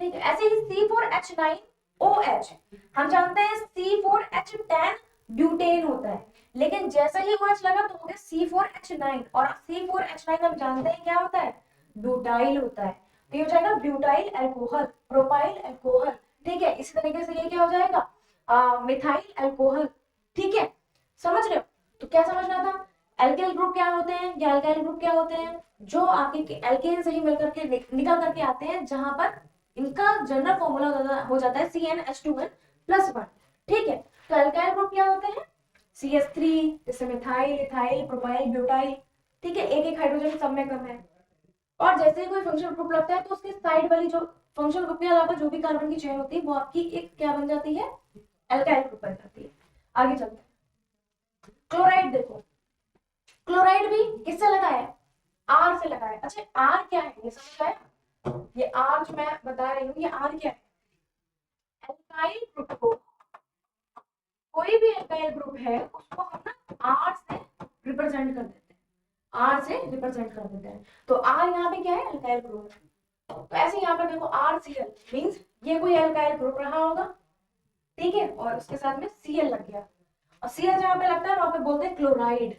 ठीक है। ऐसे ही C4H9OH, हम जानते हैं C4H10 ब्यूटेन होता है, लेकिन जैसे ही OH लगा तो हो गया C4H9, और C4H9 हम जानते हैं क्या होता है, ब्यूटाइल होता है। तो ये हो जाएगा ब्यूटाइल अल्कोहल, प्रोपाइल अल्कोहल, ठीक है। इसी तरीके से ये क्या हो जाएगा, मिथाइल अल्कोहल, ठीक है। समझ रहे हो, तो क्या समझना था, एल्केल ग्रुप क्या होते हैं या अल्काइल ग्रुप क्या होते हैं, जो आपके एल्केन से ही मिलकर के निकल करके आते हैं, जहां पर इनका जनरल फॉर्मूला हो जाता है CnH2n+1, ठीक है। तो अल्काइल ग्रुप क्या होते हैं, CH3, जैसे मिथाइल, इथाइल, प्रोपाइल, ब्यूटाइल, ठीक है, एक एक हाइड्रोजन सब में कम है। और जैसे ही कोई फंक्शनल ग्रुप लगता है तो उसके साइड वाली जो फंक्शनल ग्रुप के अलावा जो भी कार्बन की चेन होती है वो आपकी एक क्या बन जाती है, अल्काइल ग्रुप बन जाती है। आगे चलते हैं, क्लोराइड देखो, क्लोराइड भी किससे लगा है, R से लगा है। अच्छा R क्या है, ये समझ आया, ये R जो मैं बता रही हूँ, ये R क्या है, अल्काइल ग्रुप को, कोई भी अल्काइल ग्रुप है उसको हम ना R से रिप्रेजेंट कर देते हैं, R से रिप्रेजेंट कर देते हैं। तो R यहाँ पे क्या है, अल्काइल ग्रुप। तो ऐसे यहाँ पर देखो RCl मींस ये कोई अल्काइल ग्रुप रहा होगा, ठीक है, और उसके साथ में Cl लग गया, और Cl जहाँ पे लगता है वहां पे बोलते हैं क्लोराइड,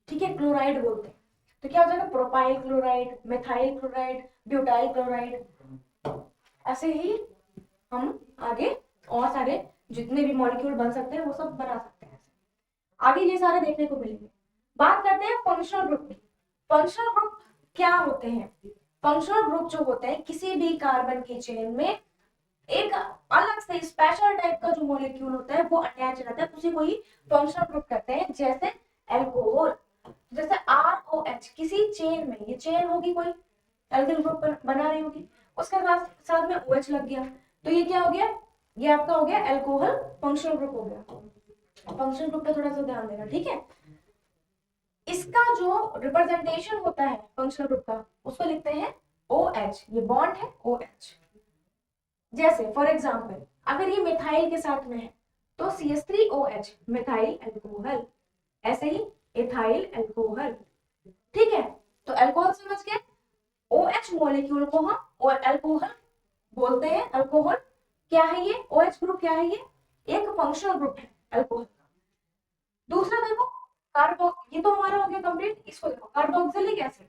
ठीक है, क्लोराइड बोलते हैं। तो क्या हो जाएगा, propyl chloride, methyl chloride, butyl chloride. ऐसे ही हम आगे और सारे जितने भी मॉलिक्यूल बन सकते हैं वो सब बना सकते हैं, आगे ये सारे देखने को मिलेंगे। बात करते हैं फंक्शनल ग्रुप की। फंक्शनल ग्रुप क्या होते हैं, फंक्शनल ग्रुप जो होते हैं किसी भी कार्बन की चेन में एक अलग से स्पेशल टाइप का जो मॉलिक्यूल होता है वो अटैच रहता है, उसी को ही फंक्शनल ग्रुप कहते हैं। जैसे एल्कोहल, जैसे ROH किसी चेन में, ये चेन होगी कोई एल्किल ग्रुप बना रही होगी, उसके साथ साथ में OH लग गया, तो ये क्या हो गया, ये आपका हो गया एल्कोहल फंक्शनल ग्रुप हो गया। फंक्शनल ग्रुप पे थोड़ा सा ध्यान देना, ठीक है। इसका जो रिप्रेजेंटेशन होता है फंक्शनल ग्रुप का, उसको लिखते हैं OH, ये बॉन्ड है OH। जैसे फॉर एग्जाम्पल अगर ये मिथाइल के साथ में है तो CH3OH मिथाइल एल्कोहल, ऐसे ही इथाइल एल्कोहल, ठीक है। तो अल्कोहल समझ गए, OH मॉलिक्यूल को हम और अल्कोहल बोलते हैं। अल्कोहल क्या है, ये OH ग्रुप क्या है, ये एक फंक्शनल ग्रुप है अल्कोहल का। दूसरा देखो कार्बो, ये तो हमारा हो गया कंप्लीट। इसको देखो कार्बोक्सिलिक एसिड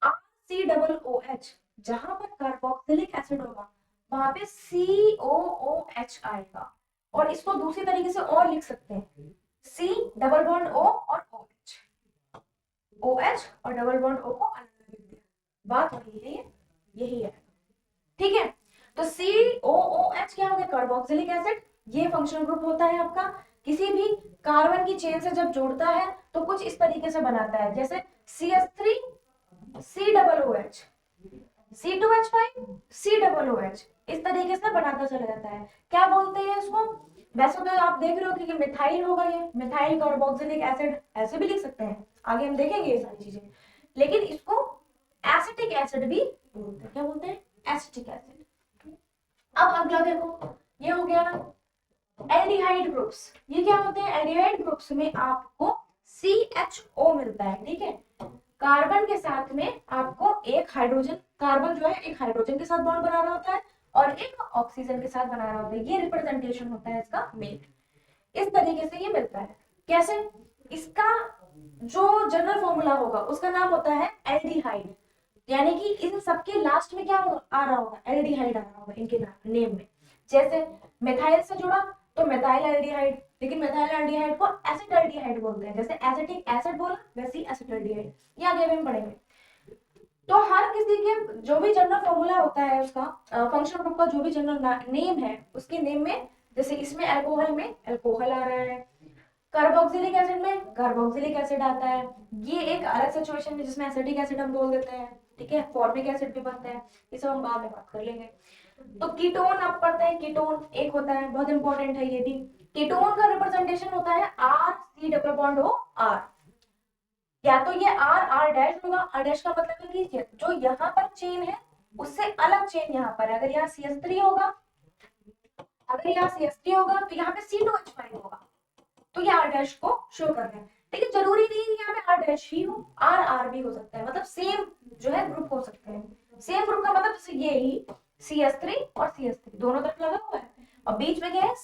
RCOOH, जहां पर कार्बोक्सिलिक एसिड होगा वहां पे COOH आएगा, और इसको दूसरी तरीके से और लिख सकते हैं C डबल बॉन्ड O और OH, OH और डबल बॉन्ड O को अलग लिख दिया, बात वही है, ये यही है, ठीक है। तो COOH क्या हो गया, कार्बोक्सिलिक एसिड, ये फंक्शनल ग्रुप होता है आपका। किसी भी कार्बन की चेन से जब जोड़ता है तो कुछ इस तरीके से बनाता है, जैसे CH3 COOH, C2H5 COOH, इस तरीके से बनाता चला जाता है। क्या बोलते हैं इसको, वैसे तो आप देख रहे हो कि मिथाइल होगा, ये मिथाइल कार्बोक्सिलिक एसिड ऐसे भी लिख सकते हैं, आगे हम देखेंगे ये सारी चीजें, लेकिन इसको एसिटिक एसिड भी बोलते हैं। क्या बोलते हैं, एसिटिक एसिड। अब अगला देखो, ये हो गया ना एल्डिहाइड ग्रुप्स, ये क्या होते हैं, एल्डिहाइड ग्रुप्स में आपको CHO मिलता है, ठीक है। कार्बन के साथ में आपको एक हाइड्रोजन, कार्बन जो है एक हाइड्रोजन के साथ बॉन्ड बना रहा होता है और एक ऑक्सीजन के साथ बना रहा होता है, ये रिप्रेजेंटेशन होता है इसका मेल। इस तरीके से ये मिलता है। कैसे, इसका जो जनरल फॉर्मूला होगा उसका नाम होता है एल्डिहाइड, यानी कि इन सबके लास्ट में क्या आ रहा होगा, एल्डिहाइड आ रहा होगा इनके नेम में। जैसे मिथाइल से जुड़ा तो मिथाइल एल्डिहाइड, लेकिन मिथाइल एल्डिहाइड को एसिटाल्डिहाइड बोलते हैं, जैसे एसिटिक एसिड बोला वैसे ही एसिटाल्डिहाइड, ये आगे भी हम पढ़ेंगे। तो हर किसी के जो भी जनरल फॉर्मूला होता है उसका, फंक्शनल ग्रुप का जो भी जनरल नेम है, उसके नेम में, जैसे इसमें अल्कोहल में अल्कोहल आ रहा है, कार्बोक्सिलिक एसिड में कार्बोक्सिलिक एसिड आता है, ये एक अलग सिचुएशन है जिसमें एसिटिक एसिड हम बोल देते हैं, ठीक है। फॉर्मिक एसिड भी बनता है, ये सब हम बाद में बात कर लेंगे। तो कीटोन आप पढ़ते हैं, कीटोन एक होता है, बहुत इंपॉर्टेंट है ये भी। कीटोन का रिप्रेजेंटेशन होता है RC double bond O R, या तो ये R डैश होगा, R डैश का मतलब है कि जो यहाँ पर चेन है उससे अलग चेन यहाँ पर है। अगर यहाँ CH3 होगा, अगर यहाँ CH3 होगा तो यहाँ पे C2H5 होगा, तो ये R डैश को शो कर रहे हैं। लेकिन जरूरी नहीं है यहाँ पे R डैश ही हो, R भी हो सकता है, मतलब सेम जो है ग्रुप हो सकते हैं। सेम ग्रुप का मतलब जैसे ये ही CH3 और CH3 दोनों तरफ लगा हुआ है और बीच में क्या है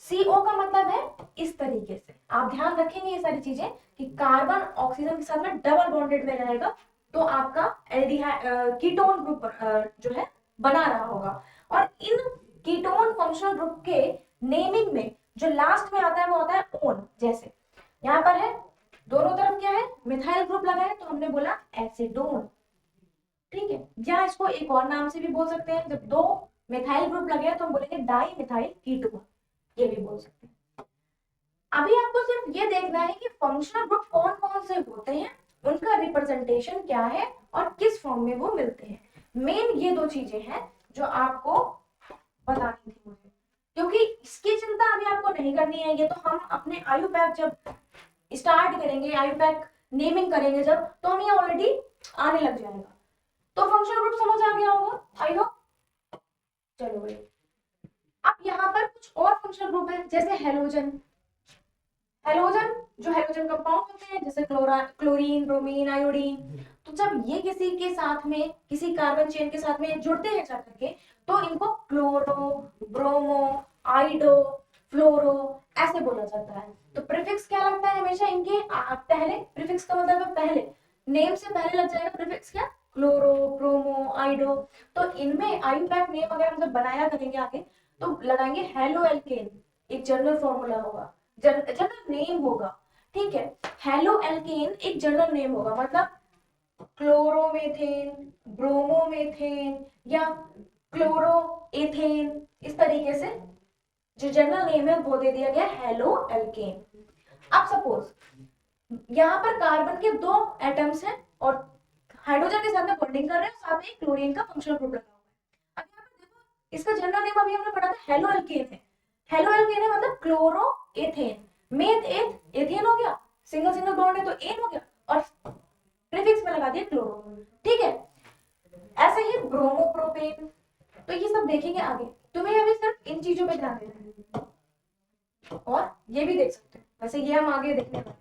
CO का मतलब है इस तरीके से। आप ध्यान रखेंगे ये सारी चीजें कि कार्बन ऑक्सीजन के साथ में डबल बॉन्डेड में रहेगा तो आपका एल्डिहाइड कीटोन ग्रुप जो है बना रहा होगा। और इन कीटोन फंक्शनल ग्रुप के नेमिंग में जो लास्ट में आता है वो आता है ओन। जैसे यहाँ पर है, दोनों तरफ क्या है, मिथाइल ग्रुप लगा है तो हमने बोला एसिडोन, ठीक है। या इसको एक और नाम से भी बोल सकते हैं, जब दो मिथाइल ग्रुप लगे हैं तो हम बोलेंगे डाई मिथाइल कीटोन, ये भी बोल सकते हैं। अभी आपको सिर्फ ये देखना है कि फंक्शनल ग्रुप कौन कौन से होते हैं, उनका रिप्रेजेंटेशन क्या है और किस फॉर्म में वो मिलते हैं। मेन ये दो चीजें हैं जो आपको बतानी थी मुझे, क्योंकि इसकी चिंता अभी आपको नहीं करनी है, ये तो हम अपने आयु पैक जब स्टार्ट करेंगे, आयु पैक नेमिंग करेंगे जब, तो हम ये ऑलरेडी आने लग जाएगा। तो फंक्शनल ग्रुप समझ आ गया होगा आई होप। चलो भाई, अब यहाँ पर कुछ और फंक्शनल ग्रुप है, जैसे हेलोजन। हेलोजन जो हेलोजन कंपाउंड होते हैं जैसे क्लोरीन, ब्रोमीन, आयोडीन, तो जब ये किसी के साथ में, किसी कार्बन चेन के साथ में जुड़ते हैं जाकर के, तो इनको क्लोरो, ब्रोमो, आइडो, फ्लोरो ऐसे बोला जाता है। तो प्रीफिक्स क्या लगता है हमेशा इनके पहले, प्रीफिक्स का मतलब है पहले, नेम से पहले लग जाएगा प्रीफिक्स क्या, क्लोरो, ब्रोमो, आइडो। तो इनमें आयुपैक नेम अगर हम जब बनाया करेंगे आगे तो लगाएंगे हेलो एल्केन, एक जनरल फॉर्मूला होगा, जनरल नेम होगा, ठीक है। हेलो एल्केन एक जनरल नेम होगा, मतलब क्लोरोमेथेन, ब्रोमोमेथेन या क्लोरो, एथेन, इस तरीके से जो जनरल नेम है वो दे दिया गया हेलो एल्केन। अब सपोज यहाँ पर कार्बन के दो एटम्स हैं और हाइड्रोजन के साथ में बॉन्डिंग कर रहे हैं, साथ में क्लोरीन का फंक्शनल ग्रुप लगा हुआ है। अब यहाँ पर देखो इसका जनरल नेम अभी हमने पढ़ा था हेलो एल्केन है। हेलो एल्केन है मतलब chloroethane, meth eth ethane हो गया, सिंगल सिंगल बॉन्ड है तो एन हो गया और प्रीफिक्स में लगा दिया क्लोरो। ठीक है, ऐसे ही ब्रोमो प्रोपेन, तो ये सब देखेंगे आगे। तुम्हें अभी सिर्फ इन चीजों पे ध्यान देना है और ये भी देख सकते हो, वैसे ये हम आगे देखने वाले हैं।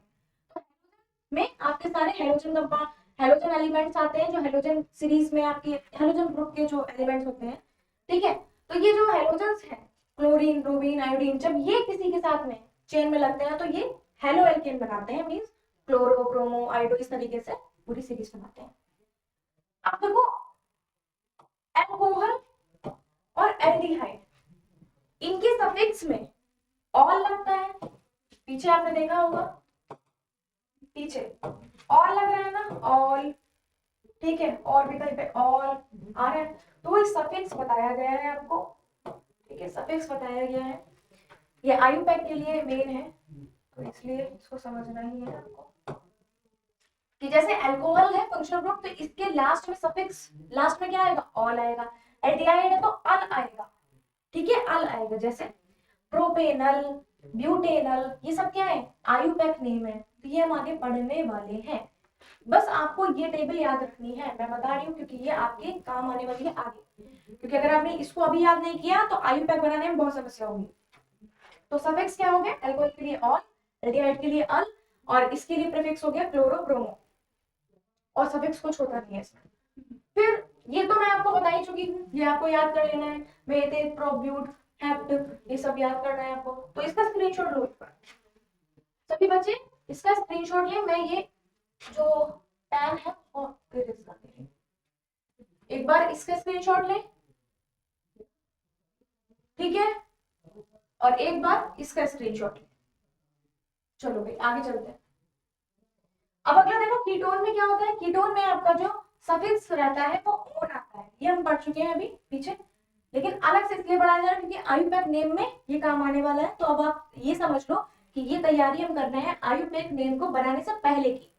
में आपके सारे हेलोजन कंपाउंड, हेलोजन एलिमेंट्स आते हैं जो हेलोजन सीरीज में आपके हेलोजन ग्रुप के जो एलिमेंट्स होते हैं। ठीक है, तो ये जो हेलोजन्स हैं क्लोरीन, ब्रोमीन, आयोडीन, जब ये किसी के साथ में चेन में लगते हैं तो ये हेलो एल्केन बनाते हैं, मींस क्लोरो, ब्रोमो, आयोडो, इस तरीके से पूरी सीरीज बनाते हैं। अब देखो अल्कोहल और एल्डिहाइड, इनके सफिक्स में ऑल लगता है, पीछे आपने देखा होगा, पीछे ऑल लग रहा है ना, ऑल। ठीक है, और भी कहीं पे ऑल आ रहा है तो वो सफिक्स बताया गया है आपको। ठीक है, सफिक्स बताया गया है, ये आयुपैक के लिए मेन है तो इसलिए इसको समझना ही है आपको कि जैसे अल्कोहल है फंक्शनल ग्रुप तो इसके लास्ट में सफिक्स, लास्ट में क्या आएगा, ऑल आएगा। एल्डिहाइड है तो अल आएगा। ठीक है, अल आएगा, जैसे प्रोपेनल, ब्यूटेनल, ये सब क्या है, आयुपैक नेम है, तो ये हम आगे पढ़ने वाले हैं। बस आपको ये टेबल याद रखनी है, मैं बता रही हूँ क्योंकि ये आपके काम आने वाली है आगे, क्योंकि अगर आपने इसको अभी याद नहीं किया तो आयुपैक बनाने में बहुत समस्या होगी। तो सफिक्स क्या हो गया, अल्कोहल के लिए ऑल, एल्डिहाइड के लिए अल, और इसके लिए प्रीफिक्स हो गया क्लोरो, ब्रोमो, और सफिक्स कुछ होता नहीं है इसमें। फिर ये तो मैं आपको बता ही चुकी हूँ, ये आपको याद कर लेना है, मेथेन, प्रोब्यूट, हेप्ट, ये सब याद करना है आपको, तो इसका स्क्रीनशॉट लो। सभी बच्चे इसका स्क्रीनशॉट ले, मैं ये जो पेन है वो इरेज कर दे रही हूँ। एक बार इसका स्क्रीनशॉट ले, ठीक है, और एक बार इसका स्क्रीनशॉट ले। चलो भाई आगे चलते हैं। अब अगला देखो कीटोन में क्या होता है, कीटोन में आपका जो सफिक्स रहता है वो ओन आता है, ये हम पढ़ चुके हैं अभी पीछे, लेकिन अलग से इसलिए पढ़ाया जा रहा है क्योंकि आयुपैक नेम में ये काम आने वाला है। तो अब आप ये समझ लो कि ये तैयारी हम कर रहे हैं आयुपैक नेम को बनाने से पहले की।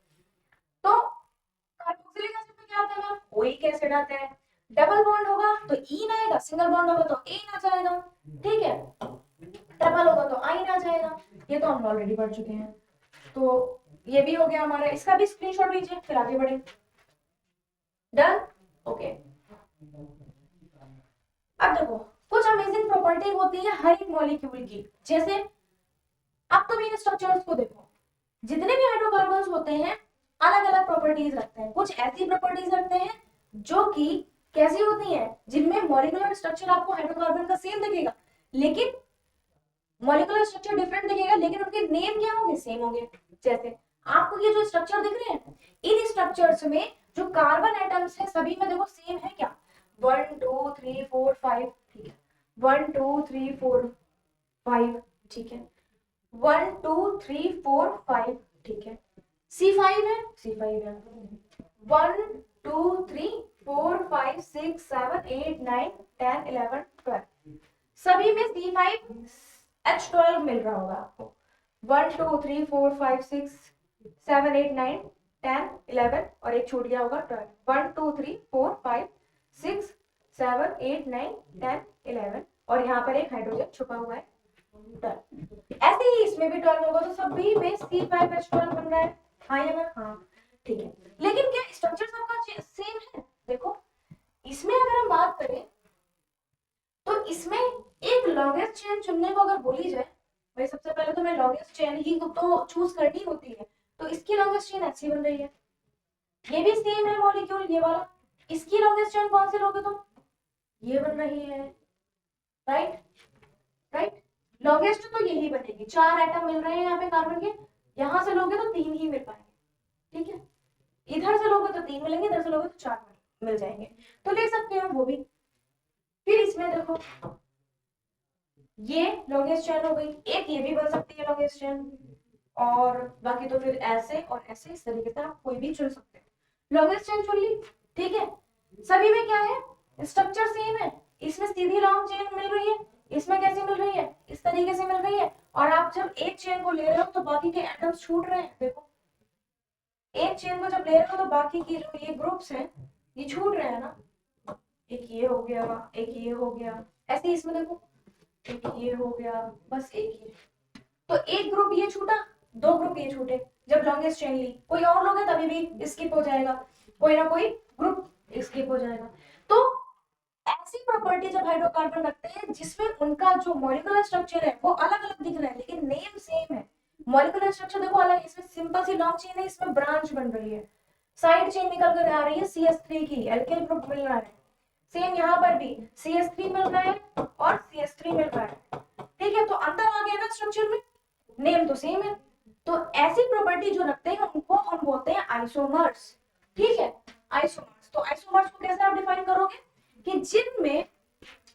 तो कार्बोक्सिलिक एसिड में क्या आता है, ओइक एसिड आता है, डबल बॉन्ड होगा तो ईन आएगा, सिंगल बॉन्ड होगा तो एन आ जाएगा। ठीक है, ट्रिपल होगा तो आइन आ जाएगा, ये तो हम ऑलरेडी पढ़ चुके हैं। तो ये भी हो गया हमारा, इसका भी स्क्रीनशॉट लीजिए फिर आगे बढ़े। Done, okay. अब देखो कुछ अमेजिंग प्रॉपर्टी होती है हर एक मॉलिक्यूल की, जैसे अब तुम इन स्ट्रक्चर्स को देखो, जितने भी हाइड्रोकार्बन्स होते हैं अलग अलग प्रॉपर्टीज रखते हैं, कुछ ऐसी प्रॉपर्टीज रखते हैं जो कि कैसी होती हैं, जिनमें मॉलिक्यूलर स्ट्रक्चर आपको हाइड्रोकार्बन का सेम दिखेगा लेकिन मॉलिक्यूलर स्ट्रक्चर डिफरेंट दिखेगा, लेकिन उनके नेम क्या होंगे, सेम होंगे। जैसे आपको ये जो स्ट्रक्चर दिख रहे हैं, इन स्ट्रक्चर्स में जो कार्बन एटम्स है सभी में देखो सेम है क्या, 1 2 3 4 5, ठीक है, 1 2 3 4 5, ठीक है, 1 2 3 4 5, ठीक है, C5 है, C5 है, 1 2 3 4 5 6 7 8 9 10 11 12, सभी में C5 H12 मिल रहा होगा आपको, 1 2 3 4 5 6 7 8 9 10 11 और एक छूट गया होगा 12, 1 2 3 4 5 6 7 8 9 10 11 और यहाँ पर एक हाइड्रोजन छुपा हुआ है 12। ऐसे ही इसमें भी 12 होगा तो सभी में C5H12 बन रहा है, हाँ या ना, हाँ, ठीक है। लेकिन क्या स्ट्रक्चर सबका सेम है, देखो इसमें अगर हम बात करें तो इसमें एक लॉन्गेस्ट चेन चुनने को अगर बोली जाए, भाई सबसे पहले तो मैं लॉन्गेस्ट चेन ही तो चूज करनी होती है, तो इसकी लॉन्गेस्ट चेन ऐसी बन रही है, ये भी सेम है मॉलिक्यूल ये वाला, इसकी लॉन्गेस्ट चेन कौन सी लोगे तुम, ये बन रही है, राइट, राइट, लॉन्गेस्ट तो यही बनेगी, 4 एटम मिल रहे हैं यहाँ पे कार्बन के, यहां से लोगे तो 3 ही मिल पाएंगे, ठीक है, इधर से लोगे तो 3 मिलेंगे, इधर से लोगे तो 4 मिल जाएंगे, तो ले सकते हो वो भी। फिर इसमें देखो ये लॉन्गेस्ट चेन हो गई, एक ये भी बन सकती है लॉन्गेस्ट चेन, और बाकी तो फिर ऐसे और ऐसे इस तरीके से आप कोई भी चुन सकते हैं, लॉन्गेस्ट चेन चुन ली, ठीक है, सभी में क्या है स्ट्रक्चर सेम है, इसमें सीधी लॉन्ग चेन मिल रही है, इसमें कैसी मिल रही है, इस तरीके से मिल रही है। और आप जब एक चेन को ले रहे हो तो बाकी के एटम्स छूट रहे हैं। देखो एक चेन को जब ले रहे हो तो बाकी की जो ये ग्रुप्स हैं ये छूट रहे हैं ना। एक ये हो गया, एक ये हो गया, ऐसे ही इसमें देखो एक ये हो गया, बस एक ये। तो एक ग्रुप ये छूटा, दो ग्रुप ये छूटे। जब लॉन्गेस्ट चेन ली, कोई और लोग है तभी भी स्किप हो जाएगा, कोई ना कोई ग्रुप स्किप हो जाएगा। तो ऐसी प्रॉपर्टी जब हाइड्रोकार्बन रखते हैं जिसमें उनका जो मॉलिक्यूलर स्ट्रक्चर है वो अलग अलग दिख रहा है लेकिन नेम सेम है। मॉलिक्यूलर स्ट्रक्चर देखो अलग है, इसमें सिंपल सी लॉन्ग चेन है, इसमें ब्रांच बन रही है, साइड चेन निकल कर आ रही है CH3 की, एल्केन ग्रुप मिल रहा है। सेम यहाँ पर भी CH3 मिल रहा है और CH3 मिल रहा है। ठीक है, तो अंतर आ गया ना स्ट्रक्चर में, नेम तो सेम है। तो ऐसी प्रॉपर्टी जो रखते हैं उनको हम बोलते हैं आइसोमर्स। ठीक है, आइसोमर्स। तो आइसोमर्स को कैसे आप डिफाइन करोगे कि जिनमें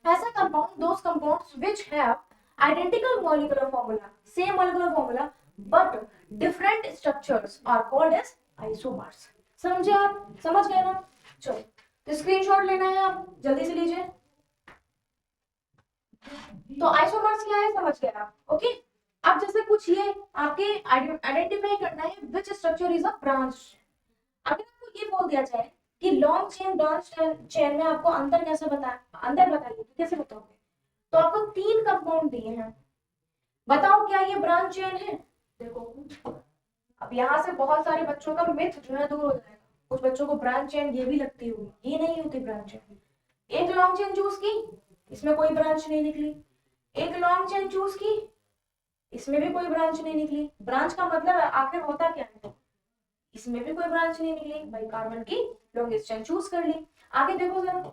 ऐसा compound, those compounds which have identical molecular formula, same molecular formula but different structures are called as isomers. समझे आप, समझ गए ना? चलो तो स्क्रीनशॉट लेना है, आप जल्दी से लीजिए। तो आइसोमर्स क्या है समझ गए आप? ओके, अब जैसे कुछ ये आपके आइडेंटिफाई करना है which structure is a branch. अगर आपको ये बोल दिया जाए कि लॉन्ग चेन ब्रांच चेन में आपको अंतर कैसे अंतर बताइए, तो कैसे बताओगे? तो आपको तीन कंपाउंड दिए हैं, बताओ क्या ये ब्रांच चेन है? देखो अब यहाँ से बहुत सारे बच्चों का मिथ जो है दूर हो जाएगा। कुछ बच्चों को ब्रांच चेन ये भी लगती होगी, ये नहीं होती ब्रांच चेन। एक लॉन्ग चेन चूज की, इसमें कोई ब्रांच नहीं निकली। एक लॉन्ग चेन चूज की, इसमें भी कोई ब्रांच नहीं निकली। ब्रांच का मतलब आखिर होता क्या है? इसमें भी कोई ब्रांच नहीं निकली, भाई कार्बन की लॉन्गेस्ट चेन चूज कर ली। आगे देखो जरा,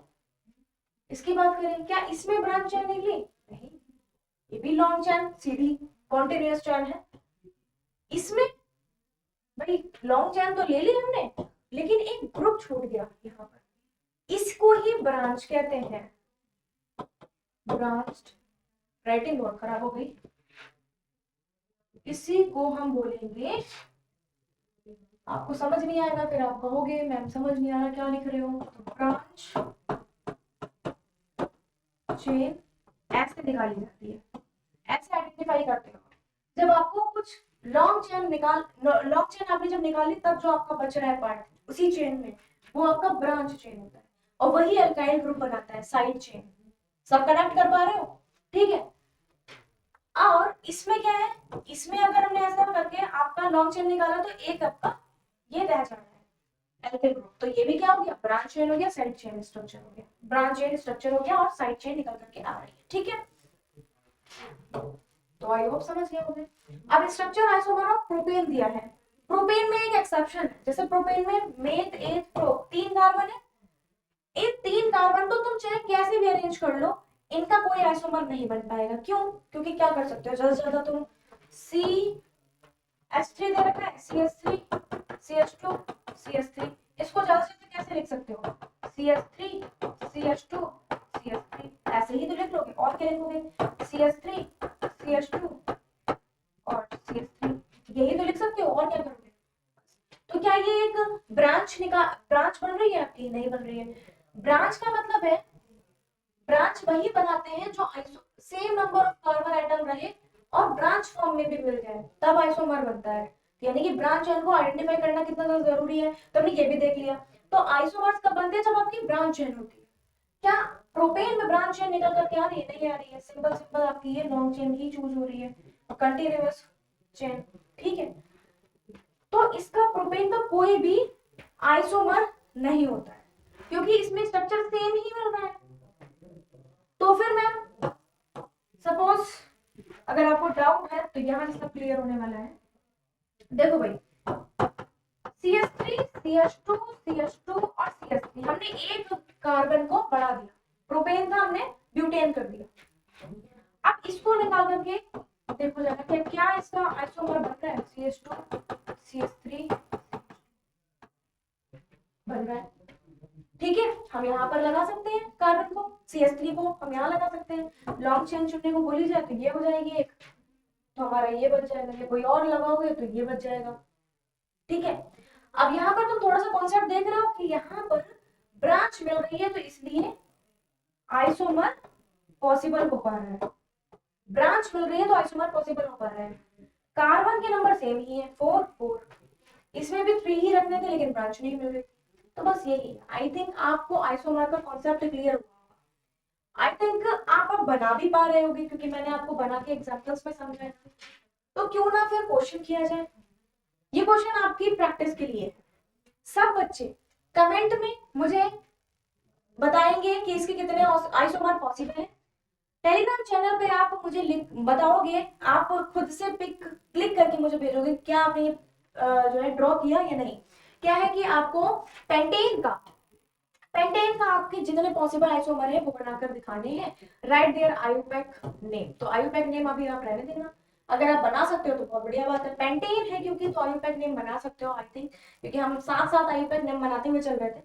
इसकी बात करें, क्या इसमें ब्रांच चेन निकली? नहीं, ये भी लॉन्ग चेन सीधी कॉन्टिन्यूअस चेन है। इसमें भाई लॉन्ग चेन तो ले ली हमने लेकिन एक ग्रुप छूट गया यहाँ पर, इसको ही ब्रांच कहते हैं। ब्रांच्ड, राइटिंग बहुत खराब हो गई, इसी को हम बोलेंगे, आपको समझ नहीं आएगा फिर आप कहोगे मैम समझ नहीं आ रहा क्या लिख रहे हो। तो ब्रांच चेन ऐसे निकाली जाती है, ऐसे आइडेंटिफाई करते हो। जब आपको कुछ लॉन्ग चेन आपने जब निकाली तब जो आपका बच रहा है पार्ट उसी चेन में, वो आपका ब्रांच चेन होता है और वही अल्काइल ग्रुप बनाता है, साइड चेन। सब कनेक्ट कर पा रहे हो? ठीक है, और इसमें क्या है, इसमें अगर हमने ऐसा करके आपका लॉन्ग चेन निकाला तो एक आपका ये रह जाना है एल्काइल ग्रुप। तो ये भी क्या हो गया, ब्रांच चेन हो गया, साइड चेन स्ट्रक्चर हो गया। ब्रांच चेन स्ट्रक्चर हो गया और साइड चेन निकल करके आ रही है। ठीक है, तो आई होप समझ गए होंगे। अब स्ट्रक्चर आइसोमर ऑफ प्रोपेन दिया है। प्रोपेन में एक एक्सेप्शन है, जैसे प्रोपेन में मेथ एथ प्रो तीन कार्बन है, इन तीन कार्बन को तुम चाहे कैसे भी अरेंज कर लो इनका कोई आइसोमर नहीं बन पाएगा। क्यों? क्योंकि क्या कर सकते हो, ज्यादा से ज्यादा तुम CH3 दे रखा है, CH3 CH2 CH3, इसको ज्यादा से ज्यादा कैसे लिख सकते हो, CH3 CH2 CH3, ऐसे ही तो लिख लोगे। और क्या लिखोगे, CH3 CH2 और CH3, यही तो लिख सकते हो। और क्या करोगे? तो क्या ये एक ब्रांच बन रही है आपकी? नहीं बन रही है। ब्रांच का मतलब है, ब्रांच वही बनाते हैं जो same number of carbon atom रहे और ब्रांच फॉर्म में भी मिल जाए, तब आइसोमर बनता है। यानी कि ब्रांच चेन को आइडेंटिफाई करना कितना ज्यादा जरूरी है, तो हमने ये भी देख लिया। तो आइसोमर्स कब बनते हैं, जब आपकी ब्रांच चेन होती है। क्या प्रोपेन में ब्रांच चेन निकल करके आ रही है? नहीं आ रही है, सिंपल सिंपल आपकी ये लॉन्ग चेन ही चूज हो रही है, कंटिन्यूअस चेन। ठीक है, तो इसका प्रोपेन का कोई भी आइसोमर नहीं होता है क्योंकि इसमें स्ट्रक्चर सेम ही मिल रहा है। तो फिर मैम सपोज अगर आपको डाउट है तो यहाँ से सब क्लियर होने वाला है। देखो भाई CH3 CH2 CH2 और CH3, हमने एक कार्बन को बढ़ा दिया, प्रोपेन था हमने ब्यूटेन कर दिया। अब इसको निकाल करके देखो जरा कि क्या इसका आइसोमर बन रहा है, CH2 CH3 बन रहा है। ठीक है, हम यहाँ पर लगा सकते हैं कार्बन को, CH3 को हम यहाँ लगा सकते हैं। लॉन्ग चेन चुनने को बोली जाए तो ये हो जाएगी एक, तो हमारा ये बच जाएगा, ये कोई और लगाओगे तो ये बच जाएगा। ठीक है, अब यहाँ पर तुम थोड़ा सा कॉन्सेप्ट देख रहे हो कि यहाँ पर ब्रांच मिल रही है तो इसलिए आइसोमर पॉसिबल हो पा रहा है, ब्रांच मिल रही है तो आइसोमर पॉसिबल हो पा रहा है। कार्बन के नंबर सेम ही है 4 4, इसमें भी 3 ही रखने थे लेकिन ब्रांच नहीं मिल रही। तो बस यही, आई थिंक आपको आइसोमर का कॉन्सेप्ट क्लियर हुआ। आई थिंक आप अब बना भी पा रहे होगे क्योंकि मैंने आपको बना के एग्जांपल्स में समझाया। तो क्यों ना फिर क्वेश्चन किया जाए। ये क्वेश्चन आपकी प्रैक्टिस के लिए है। सब बच्चे कमेंट में मुझे बताएंगे कि इसके कितने आइसोमर पॉसिबल है। टेलीग्राम चैनल पे आप मुझे बताओगे, आप खुद से पिक क्लिक करके मुझे भेजोगे क्या आपने जो है ड्रॉ किया या नहीं। क्या है कि आपको पेंटेन का आपके जितने पॉसिबल आइसोमर है वो बनाकर दिखाने हैं। राइट देयर आयुपैक नेम, तो आयुपैक नेम अभी आप रहने देना। अगर आप बना सकते हो तो बहुत बढ़िया बात है, पेंटेन है क्योंकि तो आयुपैक नेम बना सकते हो आई थिंक, क्योंकि हम साथ साथ आयुपैक नेम बनाते हुए चल रहे थे।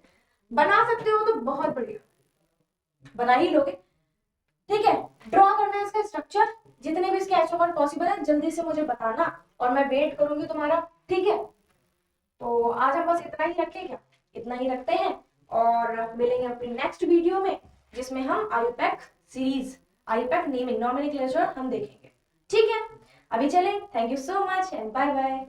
बना सकते हो तो बहुत बढ़िया, बना ही लोगे। ठीक है, ड्रॉ करना है इसका स्ट्रक्चर, जितने भी इसके आइसोमर पॉसिबल है जल्दी से मुझे बताना और मैं वेट करूंगी तुम्हारा। ठीक है, तो आज हम बस इतना ही रखें क्या, इतना ही रखते हैं और मिलेंगे अपनी नेक्स्ट वीडियो में जिसमें हम IUPAC series, IUPAC naming nomenclature हम देखेंगे। ठीक है, अभी चलें, thank you so much and bye bye.